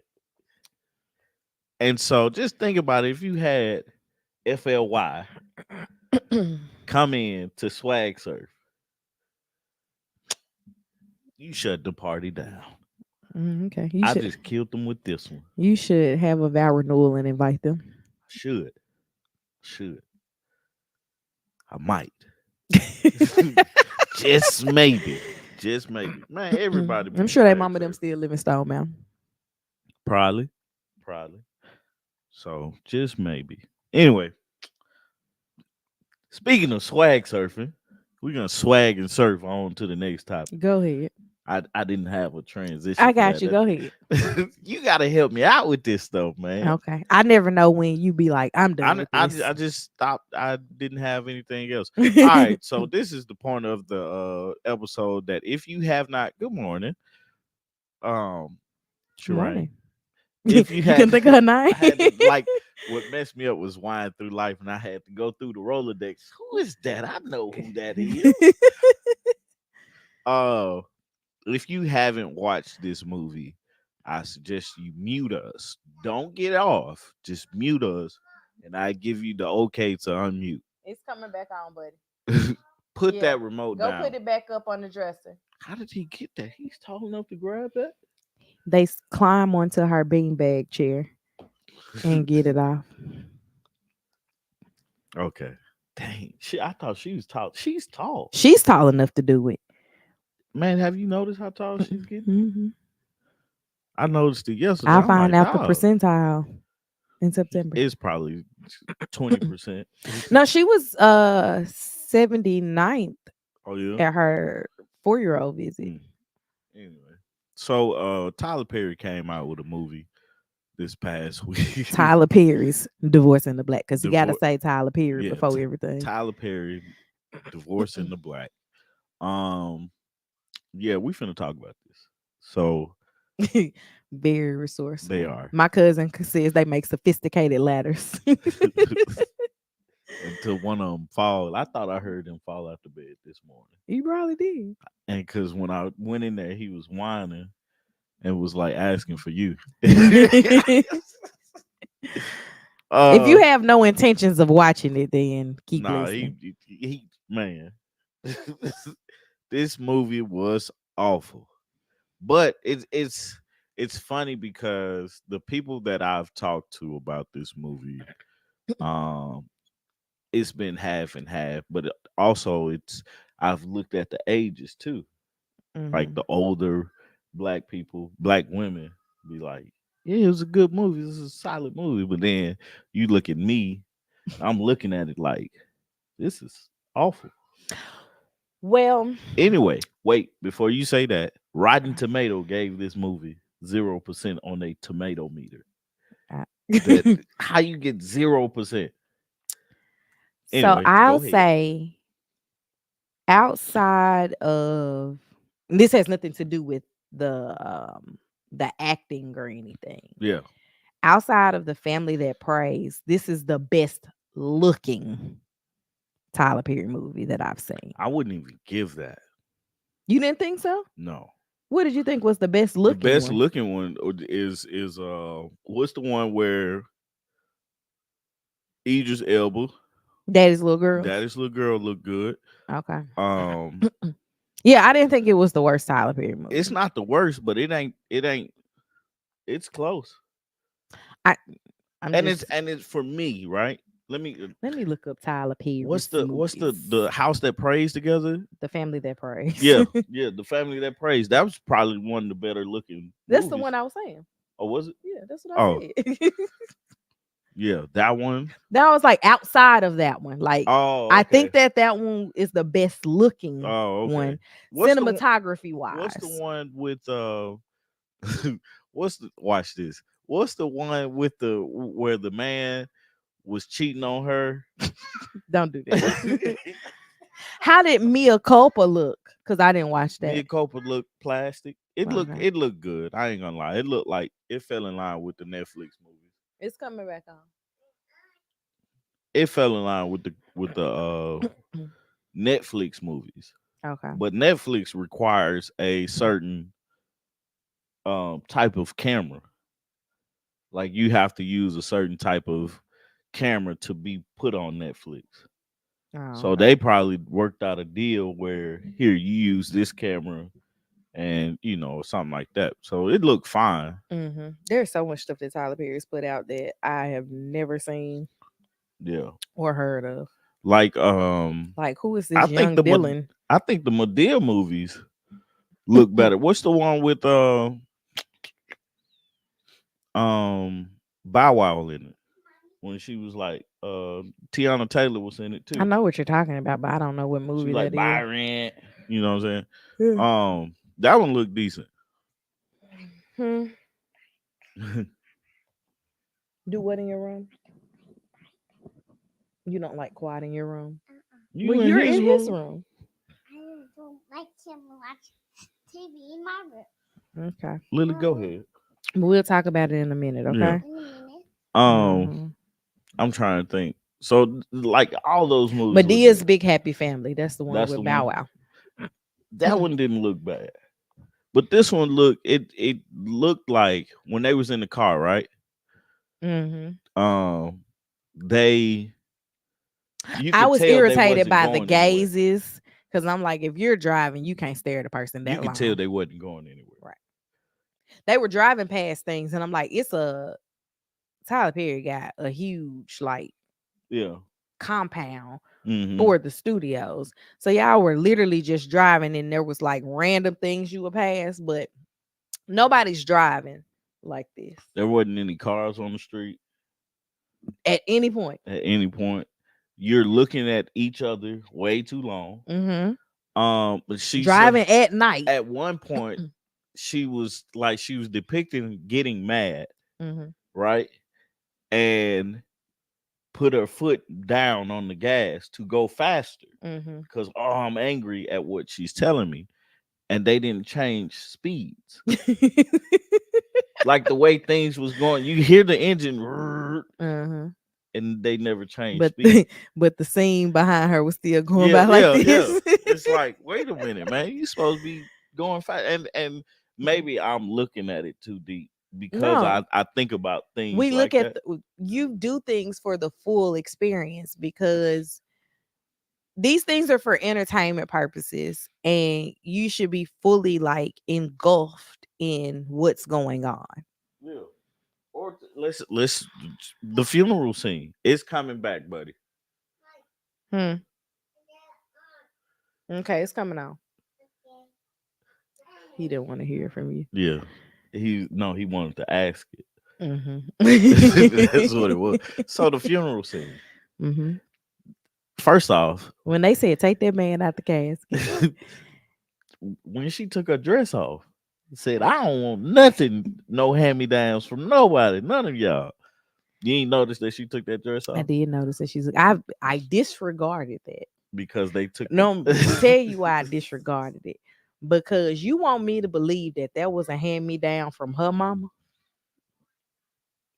And so, just think about it. If you had FLY come in to swag surf, you shut the party down. Okay, I just killed them with this one. you should have a vow renewal and invite them. Should, should, I might. Just maybe. Just maybe. Man, everybody I'm be sure that swag mama them surfing. still live in Stone Mountain. Probably. Probably. So just maybe. Anyway, speaking of swag surfing, we're gonna swag and surf on to the next topic. Go ahead. I didn't have a transition I for got that. you. Go ahead. You gotta help me out with this stuff, man. Okay. I never know when you be like, I'm done with this. I just stopped. I didn't have anything else. All right, so this is the point of the episode that if you have not, good morning, um, Good Shireen. morning. If you You had, can think of her name. I had to, like what messed me up was wind through life, and I had to go through the Rolodex. Who is that? I know who that is. Uh, if you haven't watched this movie, I suggest you mute us. Don't get off. Just mute us and I give you the okay to unmute. It's coming back on, buddy. Put Yeah. that remote Go down. put it back up on the dresser. How did he get that? He's tall enough to grab that. They climb onto her beanbag chair and get it off. Okay. Dang. I thought she was tall. She's tall. She's tall enough to do it. Man, have you noticed how tall she's getting? Hmm. I noticed it yesterday. I'll I'm find like, out the dog, percentile in September. it's probably 20%. No, she was 79th Oh yeah. at her 4-year-old visit. Mm. Anyway. So Tyler Perry came out with a movie this past week. Tyler Perry's Divorce in the Black, because you got to Divor- say Tyler Perry yeah, before everything. Tyler Perry, Divorce in the Black. Yeah, we finna talk about this. So Very resourceful. they are. My cousin says they make sophisticated ladders. Until one of them fall. I thought I heard him fall out the bed this morning. You probably did. And because when I went in there, he was whining and was like asking for you. If you have no intentions of watching it, then keep listening. he man. This movie was awful. But it's funny because the people that I've talked to about this movie, it's been half and half, but also I've looked at the ages too. Like Mhm. the older black people, black women be like, yeah, it was a good movie. This is a solid movie. But then you look at me, I'm looking at it like, this is awful. Well, Anyway, wait, before you say that, Rotten Tomato gave this movie 0% on a tomato meter. That how you get 0%? so Anyway, I'll go ahead. say outside of, this has nothing to do with the acting or anything. Yeah. Outside of the family that prays, this is the best looking Tyler Perry movie that I've seen. I wouldn't even give that. You didn't think so? No. What did you think was the best The looking best one? looking one is what's the one where Idris Elba, Daddy's Little Girls. Daddy's little girl, look good. Okay. Um, Yeah, I didn't think it was the worst Tyler Perry movie. it's not the worst, but it ain't. It's close. I'm And just it's for me, right? Let me. let me look up Tyler Perry. What's the house that prays together? The Family That Prays. Yeah, yeah, the family that prays. That was probably one of the better looking. That's movies. the one I was saying. Oh, was it? Yeah, that's what Oh. I said. Yeah, that one. That was like outside of that one. Like Oh, I okay. think that one is the best looking Oh, okay. one, What's the cinematography wise. What's the one with watch this? What's the one with the where the man was cheating on her? Don't do that. How did Mia Culpa look? Because I didn't watch that. Mia Culpa looked plastic. It Okay. looked good. I ain't gonna lie. It looked like it fell in line with the Netflix movies. It's coming back on. It fell in line with the Netflix movies. Okay. But Netflix requires a certain type of camera. Like you have to use a certain type of camera to be put on Netflix. Oh, So okay. they probably worked out a deal where here you use this camera and something like that. So it looked fine. Mm-hmm. There's so much stuff that Tyler Perry's put out that I have never seen Yeah. or heard of. Like Like, who is this I think young Dylan? I think the Madea movies look better. What's the one with Bow Wow in it? When she was like Tiana Taylor was in it too. I know what you're talking about, but I don't know what She movie was like that Byron. You know what I'm is. saying? That one looked decent. Hmm. Do what in your room? You don't like quiet in your room? Well, you're in his room. I don't like him watch TV in my room. Okay. Lily, go ahead. We'll talk about it in a minute, okay? Yeah. In a minute. Mhm. I'm trying to think. So like all those movies. Medea's Big Happy Family. That's the one That's with the Bow one? Wow. That one didn't look bad. But this one it looked like when they was in the car, right? Mm-hmm. they you I could was tell they irritated wasn't by the going anywhere. gazes because I'm like, if you're driving, you can't stare at a person You that could tell long. they wasn't going anywhere. Right. They were driving past things, and I'm like, it's a Tyler Perry got a huge like Yeah. compound Mm-hmm. for the studios. So y'all were literally just driving, and there was like random things you would pass, but nobody's driving like this There wasn't any cars on the street at any point. at any point. You're looking at each other way too long. Mm-hmm. But she said Driving at night. at one point she was depicting getting mad, Mm-hmm. right? And put her foot down on the gas to go faster Mm-hmm. because I'm angry at what she's telling me. And they didn't change speeds. Like the way things was going, you hear the engine uh-huh. and they never changed But speed. but the scene behind her was still going Yeah, by like yeah, yeah. this. It's like, wait a minute, man. You supposed to be going fast. And maybe I'm looking at it too deep because No, I think about things we look like at that. you do things for the full experience because these things are for entertainment purposes and you should be fully like engulfed in what's going on. Yeah. Or let's the funeral scene. It's coming back, buddy. Hmm. Okay, it's coming on. He didn't want to hear from you. Yeah. He wanted to ask it. That's what it was. Mm-hmm. So the funeral scene. Mm-hmm. First off, When they said take that man out the casket. when she took her dress off, said, I don't want nothing, no hand-me-downs from nobody, none of y'all. You ain't noticed that she took that dress I off? did notice that I disregarded that. Because they took No, the tell you why I disregarded it. Because you want me to believe that that was a hand me down from her mama.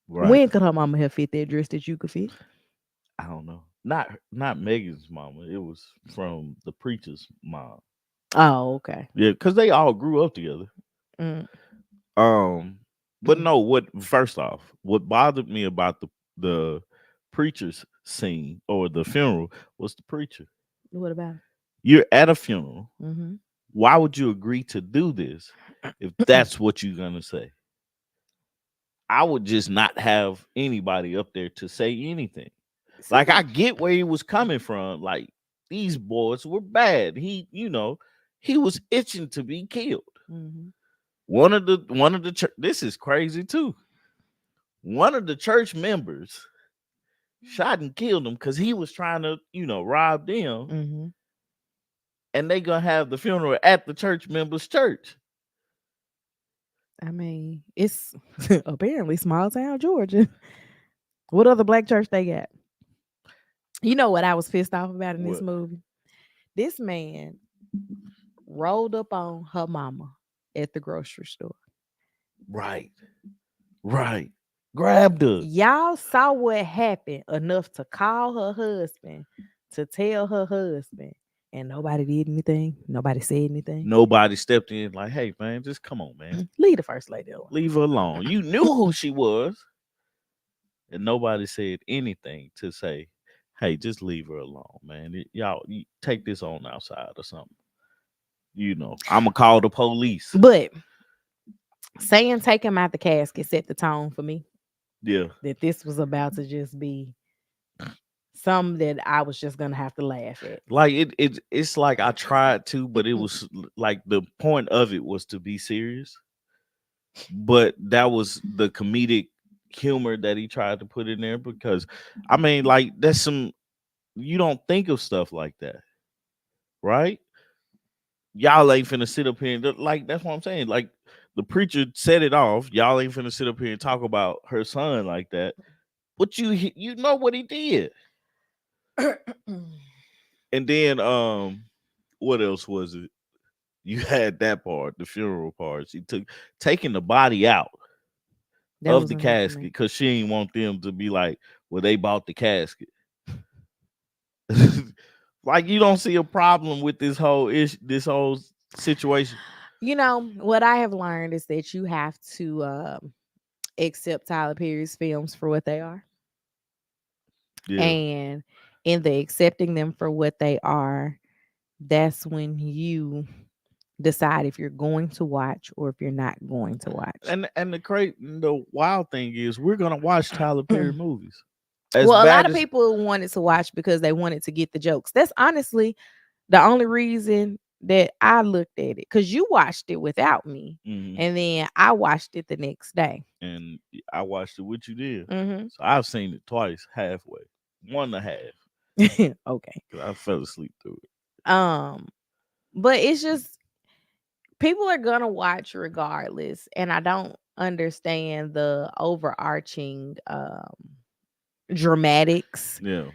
right. When could her mama have fit that dress that you could fit? I don't know. Not Megan's mama. It was from the preacher's mom. Oh, okay. Yeah, because they all grew up together. Mm. Um, but no, what first off, what bothered me about the preacher's scene or the funeral was the preacher. What about You're at a funeral. it? Mm-hmm. Why would you agree to do this if that's what you're gonna say? I would just not have anybody up there to say anything. Like I get where he was coming from. Like these boys were bad. He was itching to be killed. Mm-hmm. One of the this is crazy too. One of the church members shot and killed him because he was trying to, rob them, Mm-hmm. and they gonna have the funeral at the church member's church. I mean, it's apparently small town Georgia. What other black church they got? You know what I was pissed off about in this What? movie? This man rolled up on her mama at the grocery store. Right, right. Grabbed her. Y'all saw what happened enough to call her husband to tell her husband, and nobody did anything. Nobody said anything. Nobody stepped in like, hey man, just come on, man. Leave the first lady alone. Leave her alone. You knew who she was. And nobody said anything to say, hey, just leave her alone, man. Y'all you take this on outside or something. I'ma call the police. But saying take him out the casket set the tone for me Yeah. that this was about to just be something that I was just gonna have to laugh at. Like it's like I tried to, but it was like the point of it was to be serious. But that was the comedic humor that he tried to put in there because I mean, like that's some you don't think of stuff like that, right? Y'all ain't finna sit up here and like that's what I'm saying. Like the preacher set it off. Y'all ain't finna sit up here and talk about her son like that. But you know what he did. And then what else was it? You had that part, the funeral part. She took taking the body out That of was the enough for casket me. because she didn't want them to be like, well, they bought the casket. Like you don't see a problem with this whole situation. You know what I have learned is that you have to accept Tyler Perry's films for what they are. Yeah. And in the accepting them for what they are, that's when you decide if you're going to watch or if you're not going to watch. And the wild thing is we're gonna watch Tyler Perry movies. As Well, a lot bad of as people wanted to watch because they wanted to get the jokes. That's honestly the only reason that I looked at it, because you watched it without me, Mhm. and then I watched it the next day. And I watched it with you then. Hmm. So I've seen it twice, halfway. One and a half. Okay. Because I fell asleep through it. Um, but it's just people are gonna watch regardless, and I don't understand the overarching dramatics Yeah.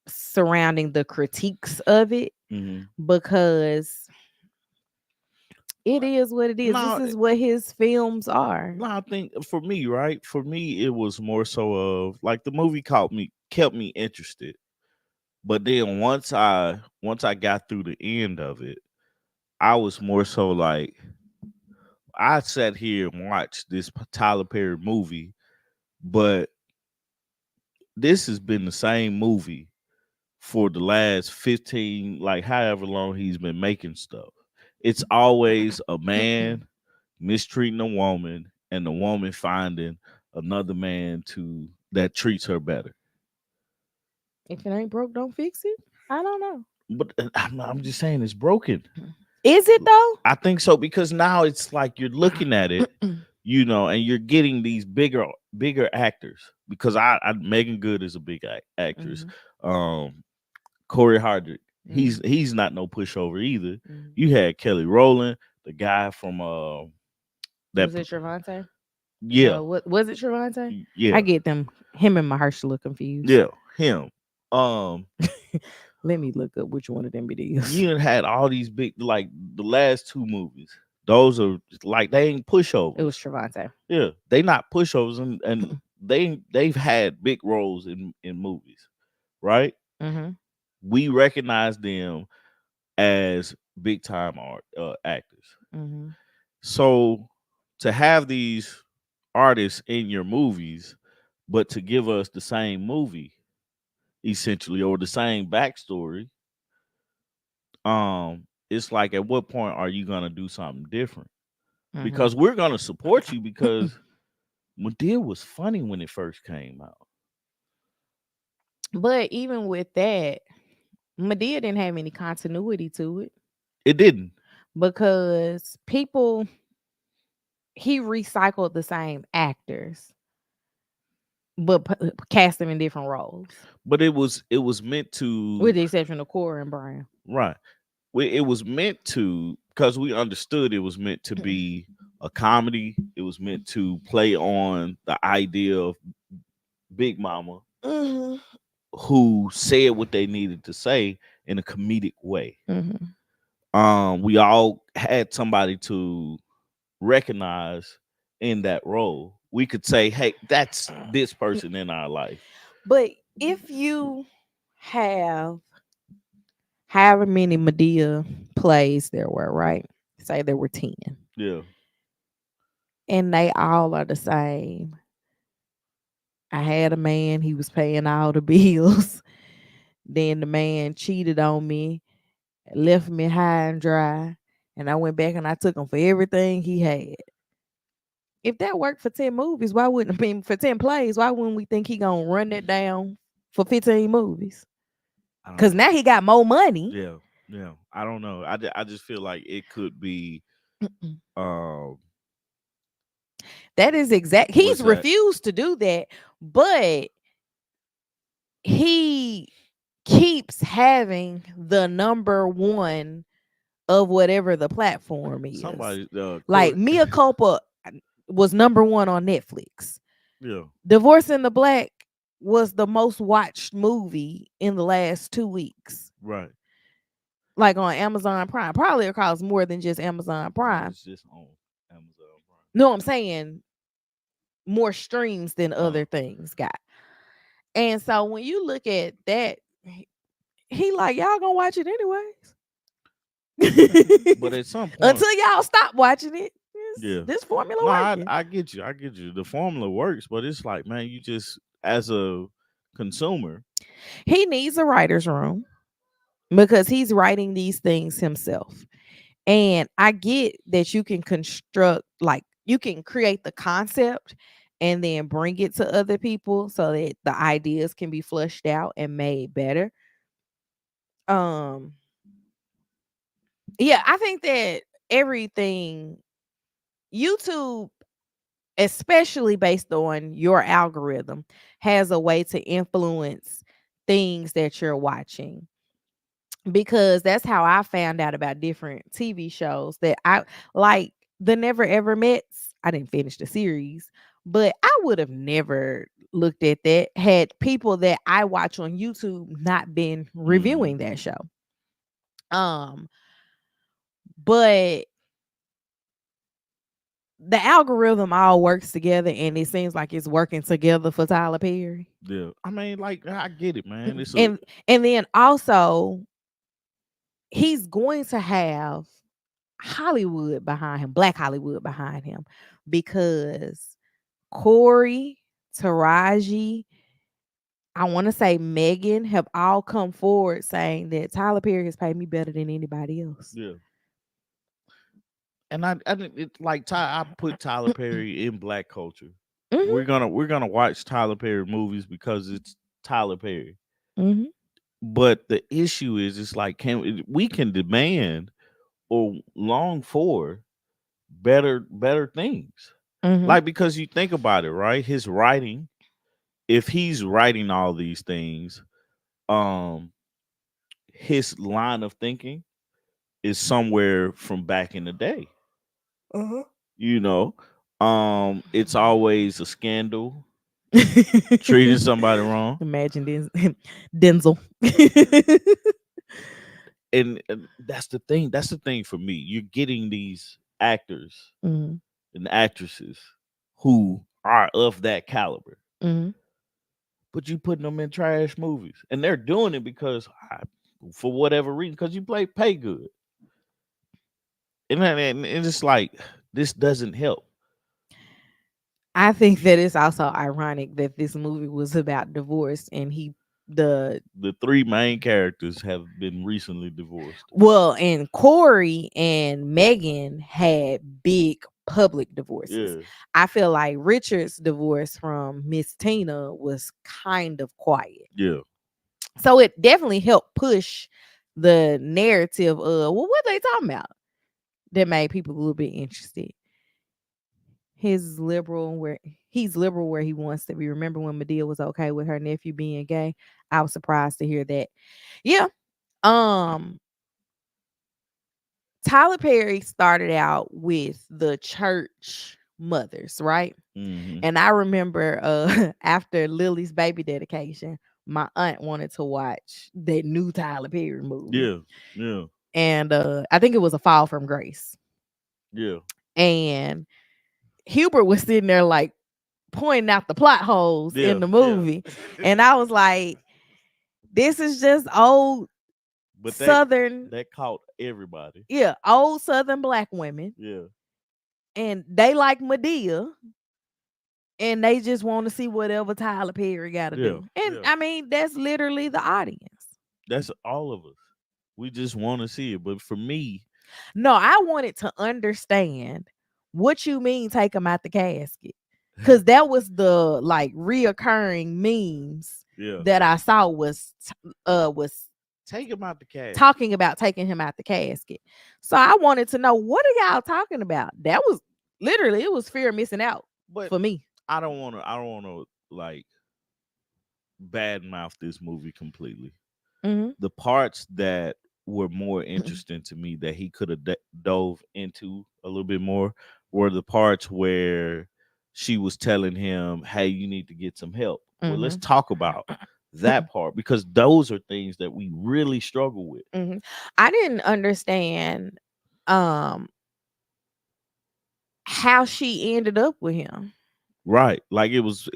surrounding the critiques of it, Hmm. because it is what it is. This No, is what his films are. no, I think for me, right? For me, it was more so of like the movie kept me interested. But then once I got through the end of it, I was more so like I sat here and watched this Tyler Perry movie, but this has been the same movie for the last 15, like however long he's been making stuff. It's always a man mistreating a woman and the woman finding another man to that treats her better. If it ain't broke, don't fix it. I don't know. But I'm just saying it's broken. Is it though? I think so because now it's like you're looking at it, and you're getting these bigger actors because I Megan Good is a big actress. Mhm, Um, Corey Hardrick, he's mhm, he's not no pushover either. mhm. You had Kelly Rowland, the guy from that Was it Trevante? yeah No, what was it, Trevante? I yeah get them, him and Mahershala confused. yeah him. Um, Let me look up which one of them it is. you done had all these big like the last two movies. Those are like they ain't It pushovers. was Trevante. Yeah, they not pushovers, and they've had big roles in movies, right? Mm-hmm. We recognize them as big time art actors. Mm-hmm. So to have these artists in your movies, but to give us the same movie essentially or the same backstory, it's like at what point are you gonna do something different? Mm-hmm. Because we're gonna support you because Madea was funny when it first came out. But even with that, Medea didn't have any continuity to it, It didn't, because people, he recycled the same actors, but cast them in different roles, but it was meant to with the exception of Cora and Brown. right. It was meant to because we understood it was meant to be a comedy. It was meant to play on the idea of Big Mama Mm-hmm. who said what they needed to say in a comedic way. Mm-hmm. We all had somebody to recognize in that role. We could say, "Hey, that's this person in our life." But if you have however many Medea plays there were, right? Say there were 10, Yeah, and they all are the same. I had a man, he was paying all the bills. Then the man cheated on me, left me high and dry, and I went back and I took him for everything he had. If that worked for 10 movies, why wouldn't I mean for 10 plays? Why wouldn't we think he gonna run that down for 15 movies? I don't Because know. now he got more money. Yeah, yeah. I don't know. I just feel like it could be. Um, That is exact. He's what's that? refused to do that, but he keeps having the number one of whatever the platform is. Somebody, Like Corey. Mia Culpa was number one on Netflix. Yeah, Divorce in the Black was the most watched movie in the last 2 weeks. right. Like on Amazon Prime. Probably across more than just Amazon No, Prime. it's just on Amazon Prime. No, I'm saying more streams than Uh, other things got. And so when you look at that, he like, y'all gonna watch it anyways. but at some point, Until y'all stop watching it, yeah. this formula No, working. I get you. I get you. The formula works, but it's like, man, you just as a consumer. He needs a writer's room because he's writing these things himself. And I get that you can construct, like, you can create the concept and then bring it to other people so that the ideas can be flushed out and made better. Um, yeah, I think that everything YouTube, especially based on your algorithm, has a way to influence things that you're watching, because that's how I found out about different TV shows that I like. The Never Ever Mets. I didn't finish the series, but I would have never looked at that had people that I watch on YouTube not been Hmm. reviewing that show. Um, but the algorithm all works together, and it seems like it's working together for Tyler Perry. Yeah, I mean, like I get it, man. It's a And then also he's going to have Hollywood behind him, Black Hollywood behind him, because Corey, Taraji, I want to say Megan have all come forward saying that Tyler Perry has paid me better than anybody else. yeah. And I didn't it, like Ty. I put Tyler Perry in black culture. Hmm. We're gonna watch Tyler Perry movies because it's Tyler Perry. Hmm. But the issue is, it's like we can demand or long for better things. Hmm. Like, because you think about it, right? His writing, if he's writing all these things, um, his line of thinking is somewhere from back in the day. Uh-huh. You know, it's always a scandal, treating somebody wrong, Imagine this, Denzel. and that's the thing. That's the thing for me. You're getting these actors Hmm. and actresses who are of that caliber, Hmm. but you putting them in trash movies, and they're doing it because for whatever reason, because you pay good, and it's like this doesn't help. I think that it's also ironic that this movie was about divorce, and the The three main characters have been recently divorced. and Corey and Megan had big public divorces. Yeah, I feel like Richard's divorce from Miss Tina was kind of quiet. yeah, So it definitely helped push the narrative of, well, what they talking about, that made people a little bit interested. His liberal where He's liberal where he wants to be. Remember when Medea was okay with her nephew being gay? I was surprised to hear that. Yeah. Um Tyler Perry started out with the church mothers, right? hmm, And I remember after Lily's baby dedication, my aunt wanted to watch that new Tyler Perry movie. yeah, yeah, And I think it was A Fall from Grace. yeah, And Hubert was sitting there like pointing out the plot holes in yeah, the yeah. movie. And I was like, this is just old But Southern, that caught everybody. yeah, old Southern black women. Yeah, And they like Medea. And they just want to see whatever Tyler Perry got to yeah, do. And yeah. I mean, that's literally the audience. That's all of us. We just want to see it. But for me, No, I wanted to understand what you mean take him out the casket. Cause that was the like reoccurring memes yeah, that I saw was take him out the cash. talking about taking him out the casket. So I wanted to know, what are y'all talking about? That was literally, it was fear of missing out But for me. I don't want to. I don't want to like badmouth this movie completely. Hmm. The parts that were more interesting to me that he could have dove into a little bit more were the parts where she was telling him, "Hey, you need to get some help." Well, let's Hmm. talk about that part, because those are things that we really struggle with. Hmm. I didn't understand um how she ended up with him. Right. Like it was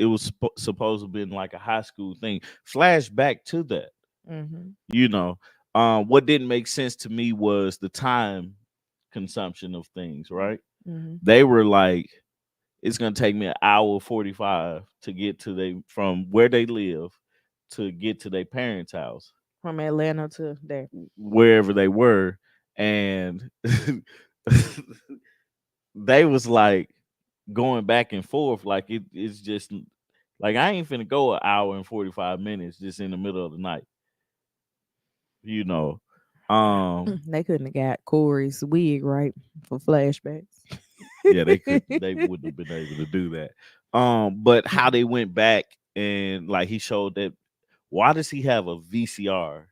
supposed to have been like a high school thing. Flashback to that. Hmm. You know, what didn't make sense to me was the time consumption of things, right? Hmm. They were like, it's gonna take me an hour 45 to get to they from where they live to get to their parents' house, From Atlanta to there. wherever they were, and they was like going back and forth. Like it's just like I ain't finna go an hour and 45 minutes just in the middle of the night. You know, um, They couldn't have got Corey's wig right for flashbacks. yeah, they could. They wouldn't have been able to do that. But how they went back and like he showed that. Why does he have a VCR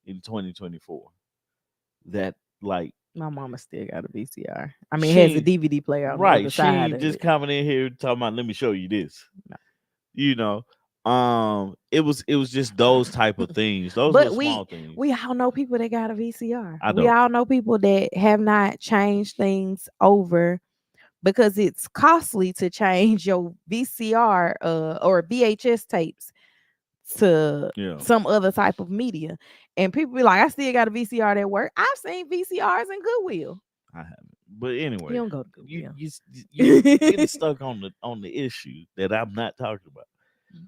in 2024? That like My mama still got a VCR. I mean, it has a she DVD player on the right? other She side ain't of just it. coming in here talking about. Let me show you this. No. You know, it was just those type of things. Those little But small things. we all know people that got a VCR. I We don't. all know people that have not changed things over because it's costly to change your VCR or VHS tapes to Yeah, some other type of media. And people be like, I still got a VCR that work. I've seen VCRs in Goodwill. I haven't. But You anyway, don't go to you Goodwill. you you getting stuck on the issue that I'm not talking about.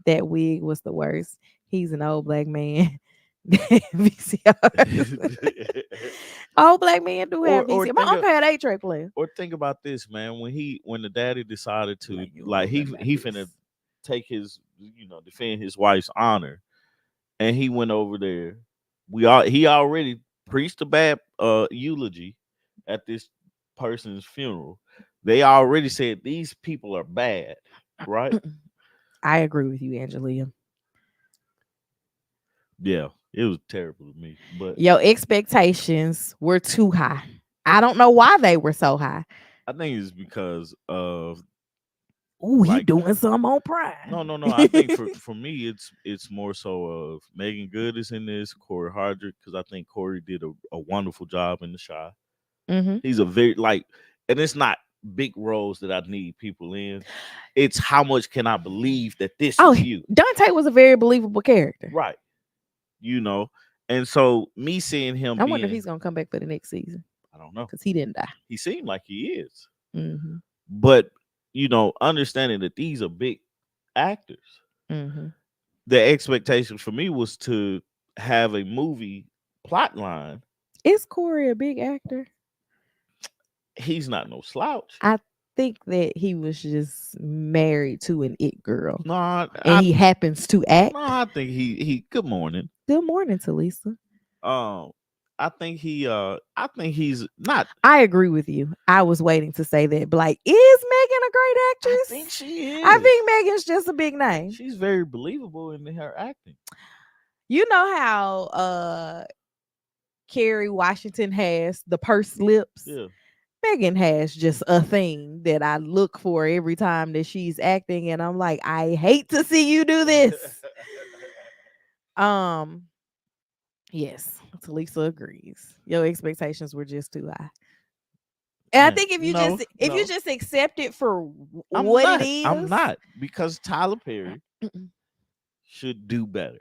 That wig was the worst. He's an old black man. VCRs. Old black men do have or VCR. My think of uncle had 8-track player. or think about this, man. When the daddy decided to Like, you don't like know nothing about he finna this. take his defend his wife's honor, and he went over there. He already preached a bad eulogy at this person's funeral. They already said these people are bad, right? I agree with you, Angelia. Yeah, it was terrible to me, but Your expectations were too high. I don't know why they were so high. I think it's because of Ooh, he like doing something on no, Prime. no, no. I think for me, it's more so of Megan Good is in this, Corey Hardrick, because I think Corey did a wonderful job in The Shy. Hmm. He's a very like, and it's not big roles that I need people in. It's how much can I believe that this Oh, is you, Dante was a very believable character. right? You know, and so me seeing him I wonder if being, he's gonna come back for the next season I don't know, because he didn't die. he seemed like he is, Hmm. but understanding that these are big actors, Hmm. the expectation for me was to have a movie plot line. Is Corey a big actor? He's not no slouch. I think that he was just married to an it girl, No, and he happens to no, act. I think he. Good morning. Good morning, Talisa. Um, I think I think he's not. I agree with you. I was waiting to say that, but like, is Megan a great I think actress? she I is. think Megan's just a big name. She's very believable in her acting. You know how Kerry Washington has the pursed lips? Yeah. Megan has just a thing that I look for every time that she's acting, and I'm like, I hate to see you do this. Um, yes, Talisa agrees. Your expectations were just too high. And I Man, think no, if you no. just accept it for I'm what it not. I'm is, not because Tyler Perry should do better.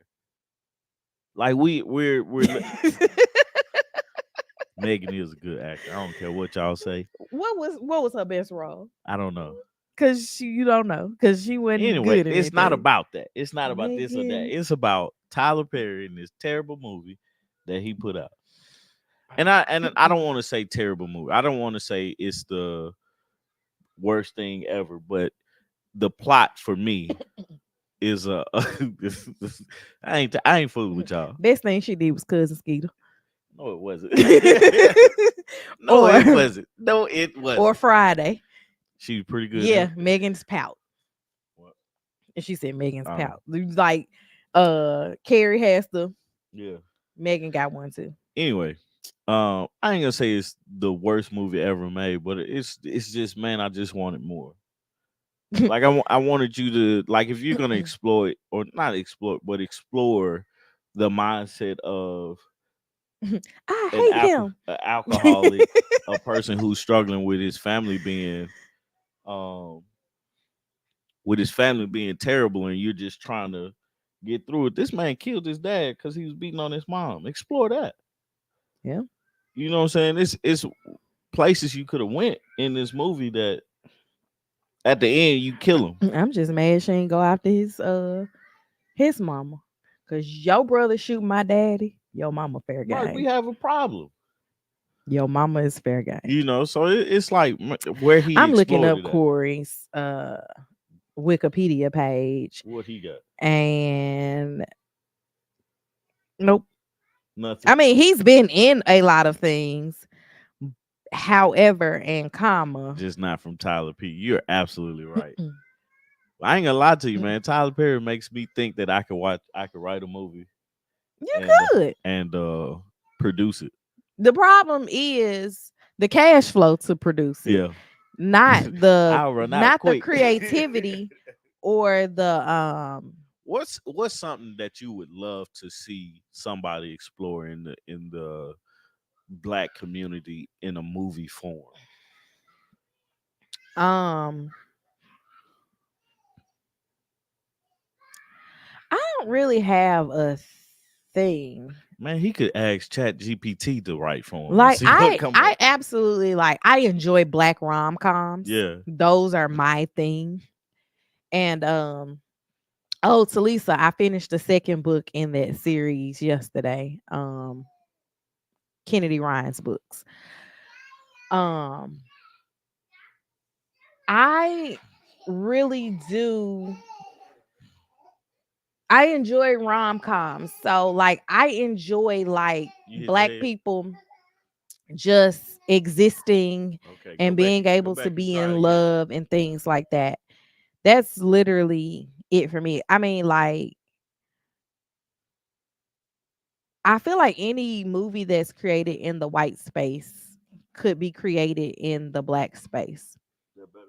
Like Megan is a good actor. I don't care what y'all say. what was her best role? I don't know. Cause you don't know, cause she wasn't Anyway, good in it's not anything. about that. It's not about this or that. Megan. It's about Tyler Perry and this terrible movie that he put out. And I don't want to say terrible movie. I don't want to say it's the worst thing ever, but the plot for me is I ain't fooling with y'all. Best thing she did was Cousin Skeeter. No, it wasn't. No, or it wasn't. No, it or wasn't. Friday. She was pretty good. Yeah, Megan's pout. What? And she said Megan's Oh, pout. It was like Carrie has the yeah. Megan got one too. Anyway, I ain't gonna say it's the worst movie ever made, but it's just man, I just wanted more. Like I wanted you to like if you're gonna exploit or not exploit, but explore the mindset of I hate him. an alcoholic, a person who's struggling with his family being um terrible, and you're just trying to get through it. This man killed his dad because he was beating on his mom. Explore that. Yeah. You know what I'm saying? It's places you could have went in this movie that at the end you kill him. I'm just mad she ain't go after his mama. Cause your brother shoot my daddy. Your mama fair Right, we game. have a problem. Your mama is fair game. So it's like where he I'm looking up exploited at. Corey's Wikipedia page, What he got? and nope. Nothing. I mean, he's been in a lot of things. However, and comma. Just not from Tyler P. You're absolutely right. Mm-mm. I ain't gonna lie to you, man. Tyler Perry makes me think that I could write a movie You and could. produce it. The problem is the cash flow to produce it, Yeah. not the I'll run out not the quick. creativity or the What's something that you would love to see somebody explore in the black community in a movie form? um I don't really have a thing. Man, he could ask Chat GPT to write for him and Like see what I come I up. absolutely like I enjoy black rom-coms. Yeah. Those are my thing. And oh, Talisa, I finished the second book in that series yesterday. Kennedy Ryan's books. Um I really do. I enjoy rom-coms. So like I enjoy like You hit your black head. people just existing Okay, and being go able to back and be start in again. love and things like that. That's literally it for me. I mean, like I feel like any movie that's created in the white space could be created in the black space. Yeah, better.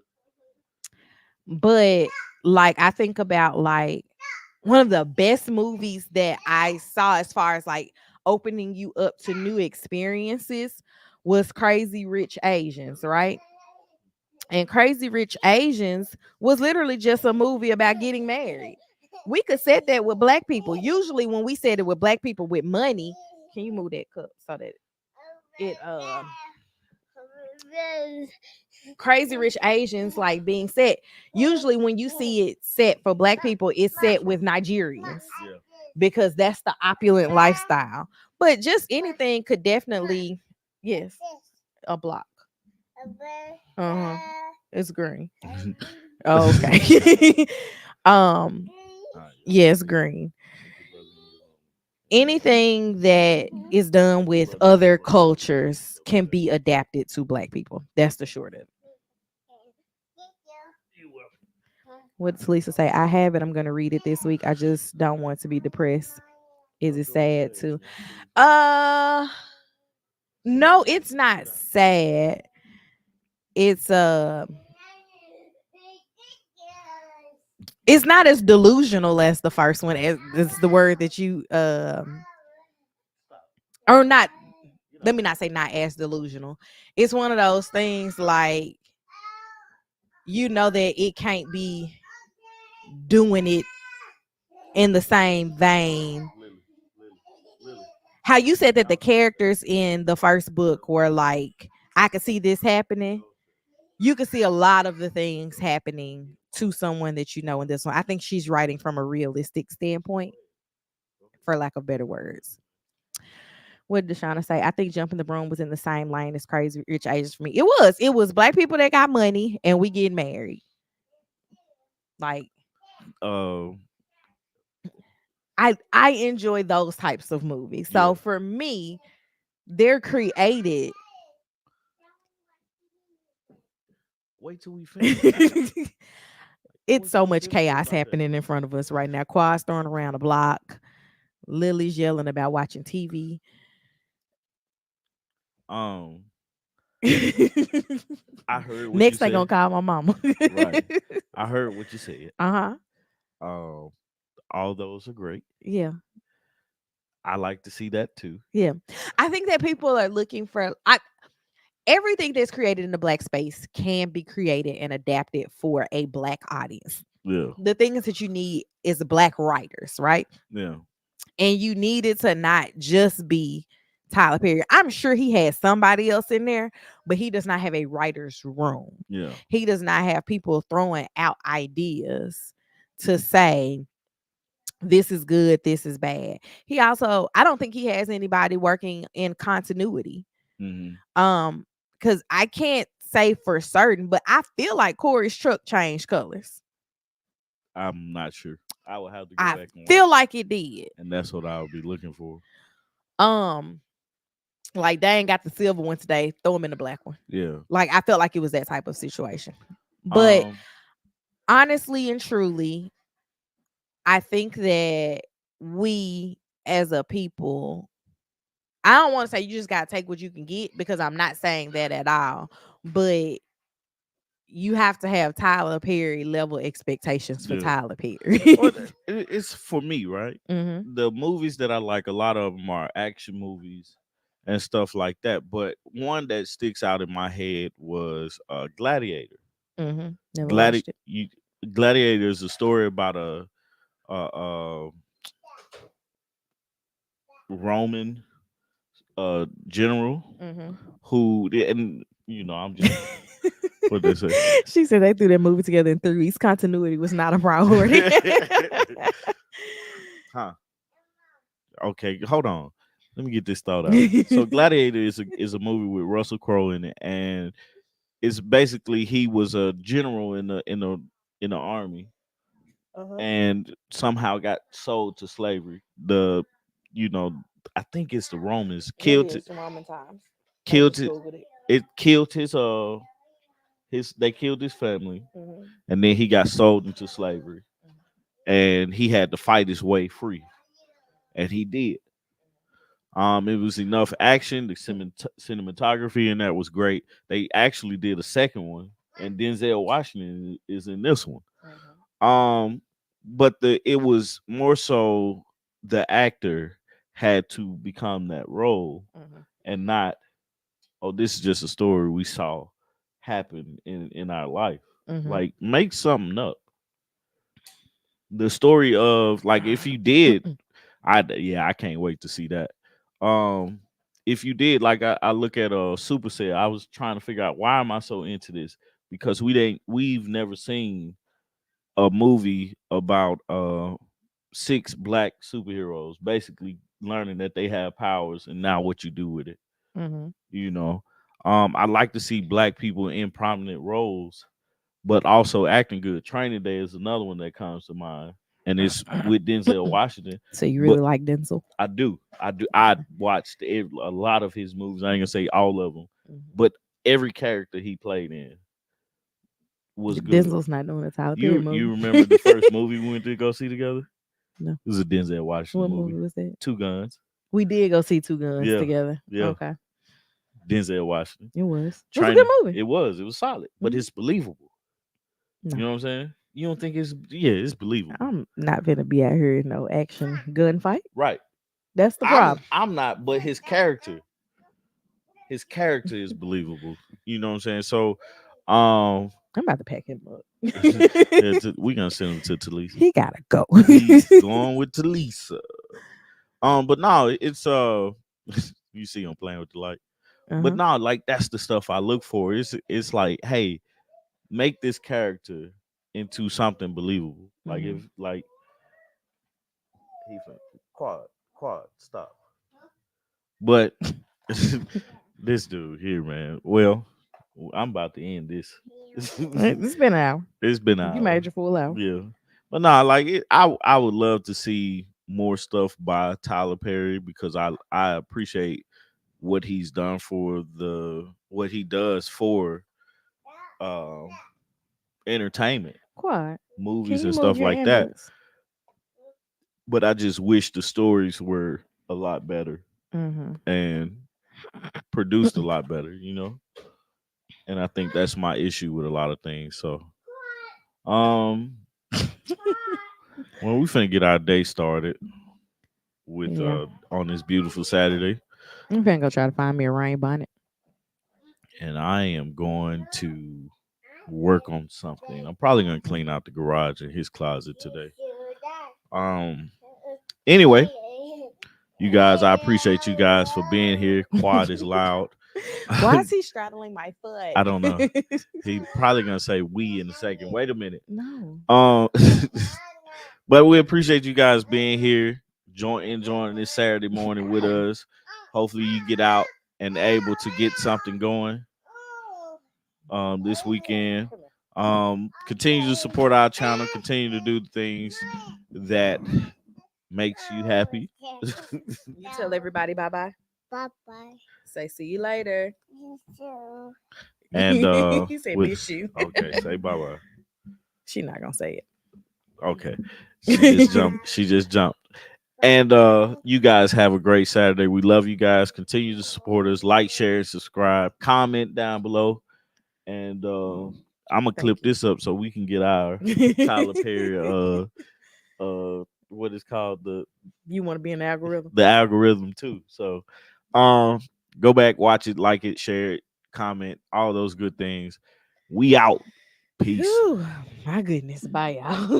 But like I think about like one of the best movies that I saw as far as like opening you up to new experiences was Crazy Rich Asians, right? And Crazy Rich Asians was literally just a movie about getting married. We could set that with black people. Usually when we said it with black people with money, can you move that cup so that it Crazy Rich Asians like being set. Usually when you see it set for black people, it's set with Nigerians Yeah. because that's the opulent lifestyle. But just anything could definitely, yes, a block. Uh-huh. It's green. Oh, okay. um, All right, yeah. yes, green. Put your brother in your Anything that is done with other cultures can be adapted to black people. That's the short of it. You will. What does Lisa say? I have it. I'm gonna read it this week. I just don't want to be depressed. Is it Go sad ahead, too? man. Please. Uh no, it's not sad. It's it's not as delusional as the first one. As it's the word that you or not, let me not say not as delusional. It's one of those things like you know that it can't be doing it in the same vein. Lily, Lily. How you said that the characters in the first book were like, I could see this happening. You could see a lot of the things happening to someone that you know in this one. I think she's writing from a realistic standpoint, for lack of better words. What did Deshauna say? I think Jumping the Broom was in the same lane as Crazy Rich Asians for me. It was. It was black people that got money and we get married. Like Uh, I enjoy those types of movies. So yeah. for me, they're created. Wait till we finish. It's What so you much finna say chaos about that? happening in front of us right now. Quads throwing around the block. Lily's yelling about watching TV. Um, I heard what you Next, they gonna said. call my mama. Right. I heard what you said. Uh-huh. Um, all those are great. Yeah. I like to see that too. Yeah. I think that people are looking for everything that's created in the black space can be created and adapted for a black audience. Yeah. The things that you need is black writers, right? Yeah. And you need it to not just be Tyler Perry. I'm sure he has somebody else in there, but he does not have a writer's room. Yeah. He does not have people throwing out ideas to say, this is good, this is bad. He also, I don't think he has anybody working in continuity. Hmm. Because I can't say for certain, but I feel like Corey's truck changed colors. I'm not sure. I will have to go I back and feel watch, like it did. and that's what I'll be looking for. Um, like they ain't got the silver one today, throw him in the black one. Yeah. Like I felt like it was that type of situation. But Um. honestly and truly, I think that we as a people, I don't want to say you just gotta take what you can get because I'm not saying that at all. But you have to have Tyler Perry level expectations for Yeah. Tyler Well, Perry. it's for me, right? Hmm. The movies that I like, a lot of them are action movies and stuff like that. But one that sticks out in my head was Gladiator. Hmm. Never Gladi- watched it. you, Gladiator is a story about a Roman general Hmm. who, and I'm just what they say. She said they threw that movie together in 3 weeks. Continuity was not a priority. Huh. Okay, hold on. Let me get this thought out. So Gladiator is a movie with Russell Crowe in it, and it's basically he was a general in the army, Uh-huh. and somehow got sold to slavery. You know, I think it's the Romans It killed is from Roman times. I killed just it. googled it. It killed his they killed his family, Hmm. and then he got sold into slavery, and he had to fight his way free, and he did. It was enough action. The cinematography in that was great. They actually did a second one, and Denzel Washington is in this one. Hmm. Um, but it was more so the actor had to become that role, Hmm. and not, oh, this is just a story we saw happen in our life. Hmm. Like, make something up. The story of, like, if you did, I can't wait to see that. Um, if you did, like, I look at Super Set, I was trying to figure out why am I so into this, because we've never seen a movie about six black superheroes basically learning that they have powers and now what you do with it. Hmm. You know, I like to see black people in prominent roles, but also acting good. Training Day is another one that comes to mind, and it's with Denzel Washington. So you But really like Denzel? I watched a lot of his movies. I ain't gonna say all of them, Hmm. but every character he played in was good. Denzel's not doing a Tyler Perry You movie. remember the first movie we went to go see together? No. It was a Denzel Washington What movie, movie was that? Two Guns. We did go see Two Guns Yeah, together. yeah. Okay. Denzel Washington. It was. It was a good Training. movie. It was solid, but Mhm. it's believable. You No. know what I'm saying? You don't think it's believable. I'm not gonna be out here in no action gunfight. Right. That's the I'm problem. I'm not, but his character is believable. You know what I'm saying? So um I'm about to pack him up. yeah, we gonna send him to Talisa. He gotta go. He's going with Talisa. But no, it's you see him playing with the light. But Uh-huh. no, like that's the stuff I look for. It's like, hey, make this character into something believable. Like, Hmm. if like he quad stop. But this dude here, man. Well, I'm about to end this. It's been an hour. It's been an You hour. made your full hour. Yeah. But nah, like it, I would love to see more stuff by Tyler Perry, because I appreciate what he's done for what he does for um entertainment, Quad. Can movies you and move stuff your like that. ambulance? But I just wish the stories were a lot better Mm-hmm. and produced a lot better. And I think that's my issue with a lot of things. So um well, we finna get our day started with Yeah. on this beautiful Saturday. I'm gonna go try to find me a rain bonnet. And I am going to work on something. I'm probably gonna clean out the garage and his closet today. Um anyway, you guys, I appreciate you guys for being here. Quad is loud. Why is he straddling my I don't know. foot? He probably gonna say we in a second. Wait a minute. No. Um But we appreciate you guys being here, enjoying this Saturday morning with us. Hopefully, you get out and able to get something going this weekend. Continue to support our channel. Continue to do the things that makes you happy. You tell everybody bye bye. Bye bye. Say see you later. You too. And He said with miss you. okay, say bye bye. She not gonna say Okay, she just it. jumped. She just jumped. And you guys have a great Saturday. We love you guys. Continue to support us. Like, share, and subscribe. Comment down below. And I'm gonna clip Thank you. this up so we can get our Tyler Perry what is called You want to be in the algorithm? the algorithm too. So um go back, watch it, like it, share it, comment, all those good things. We out. Peace. Whew, my goodness. Bye, y'all.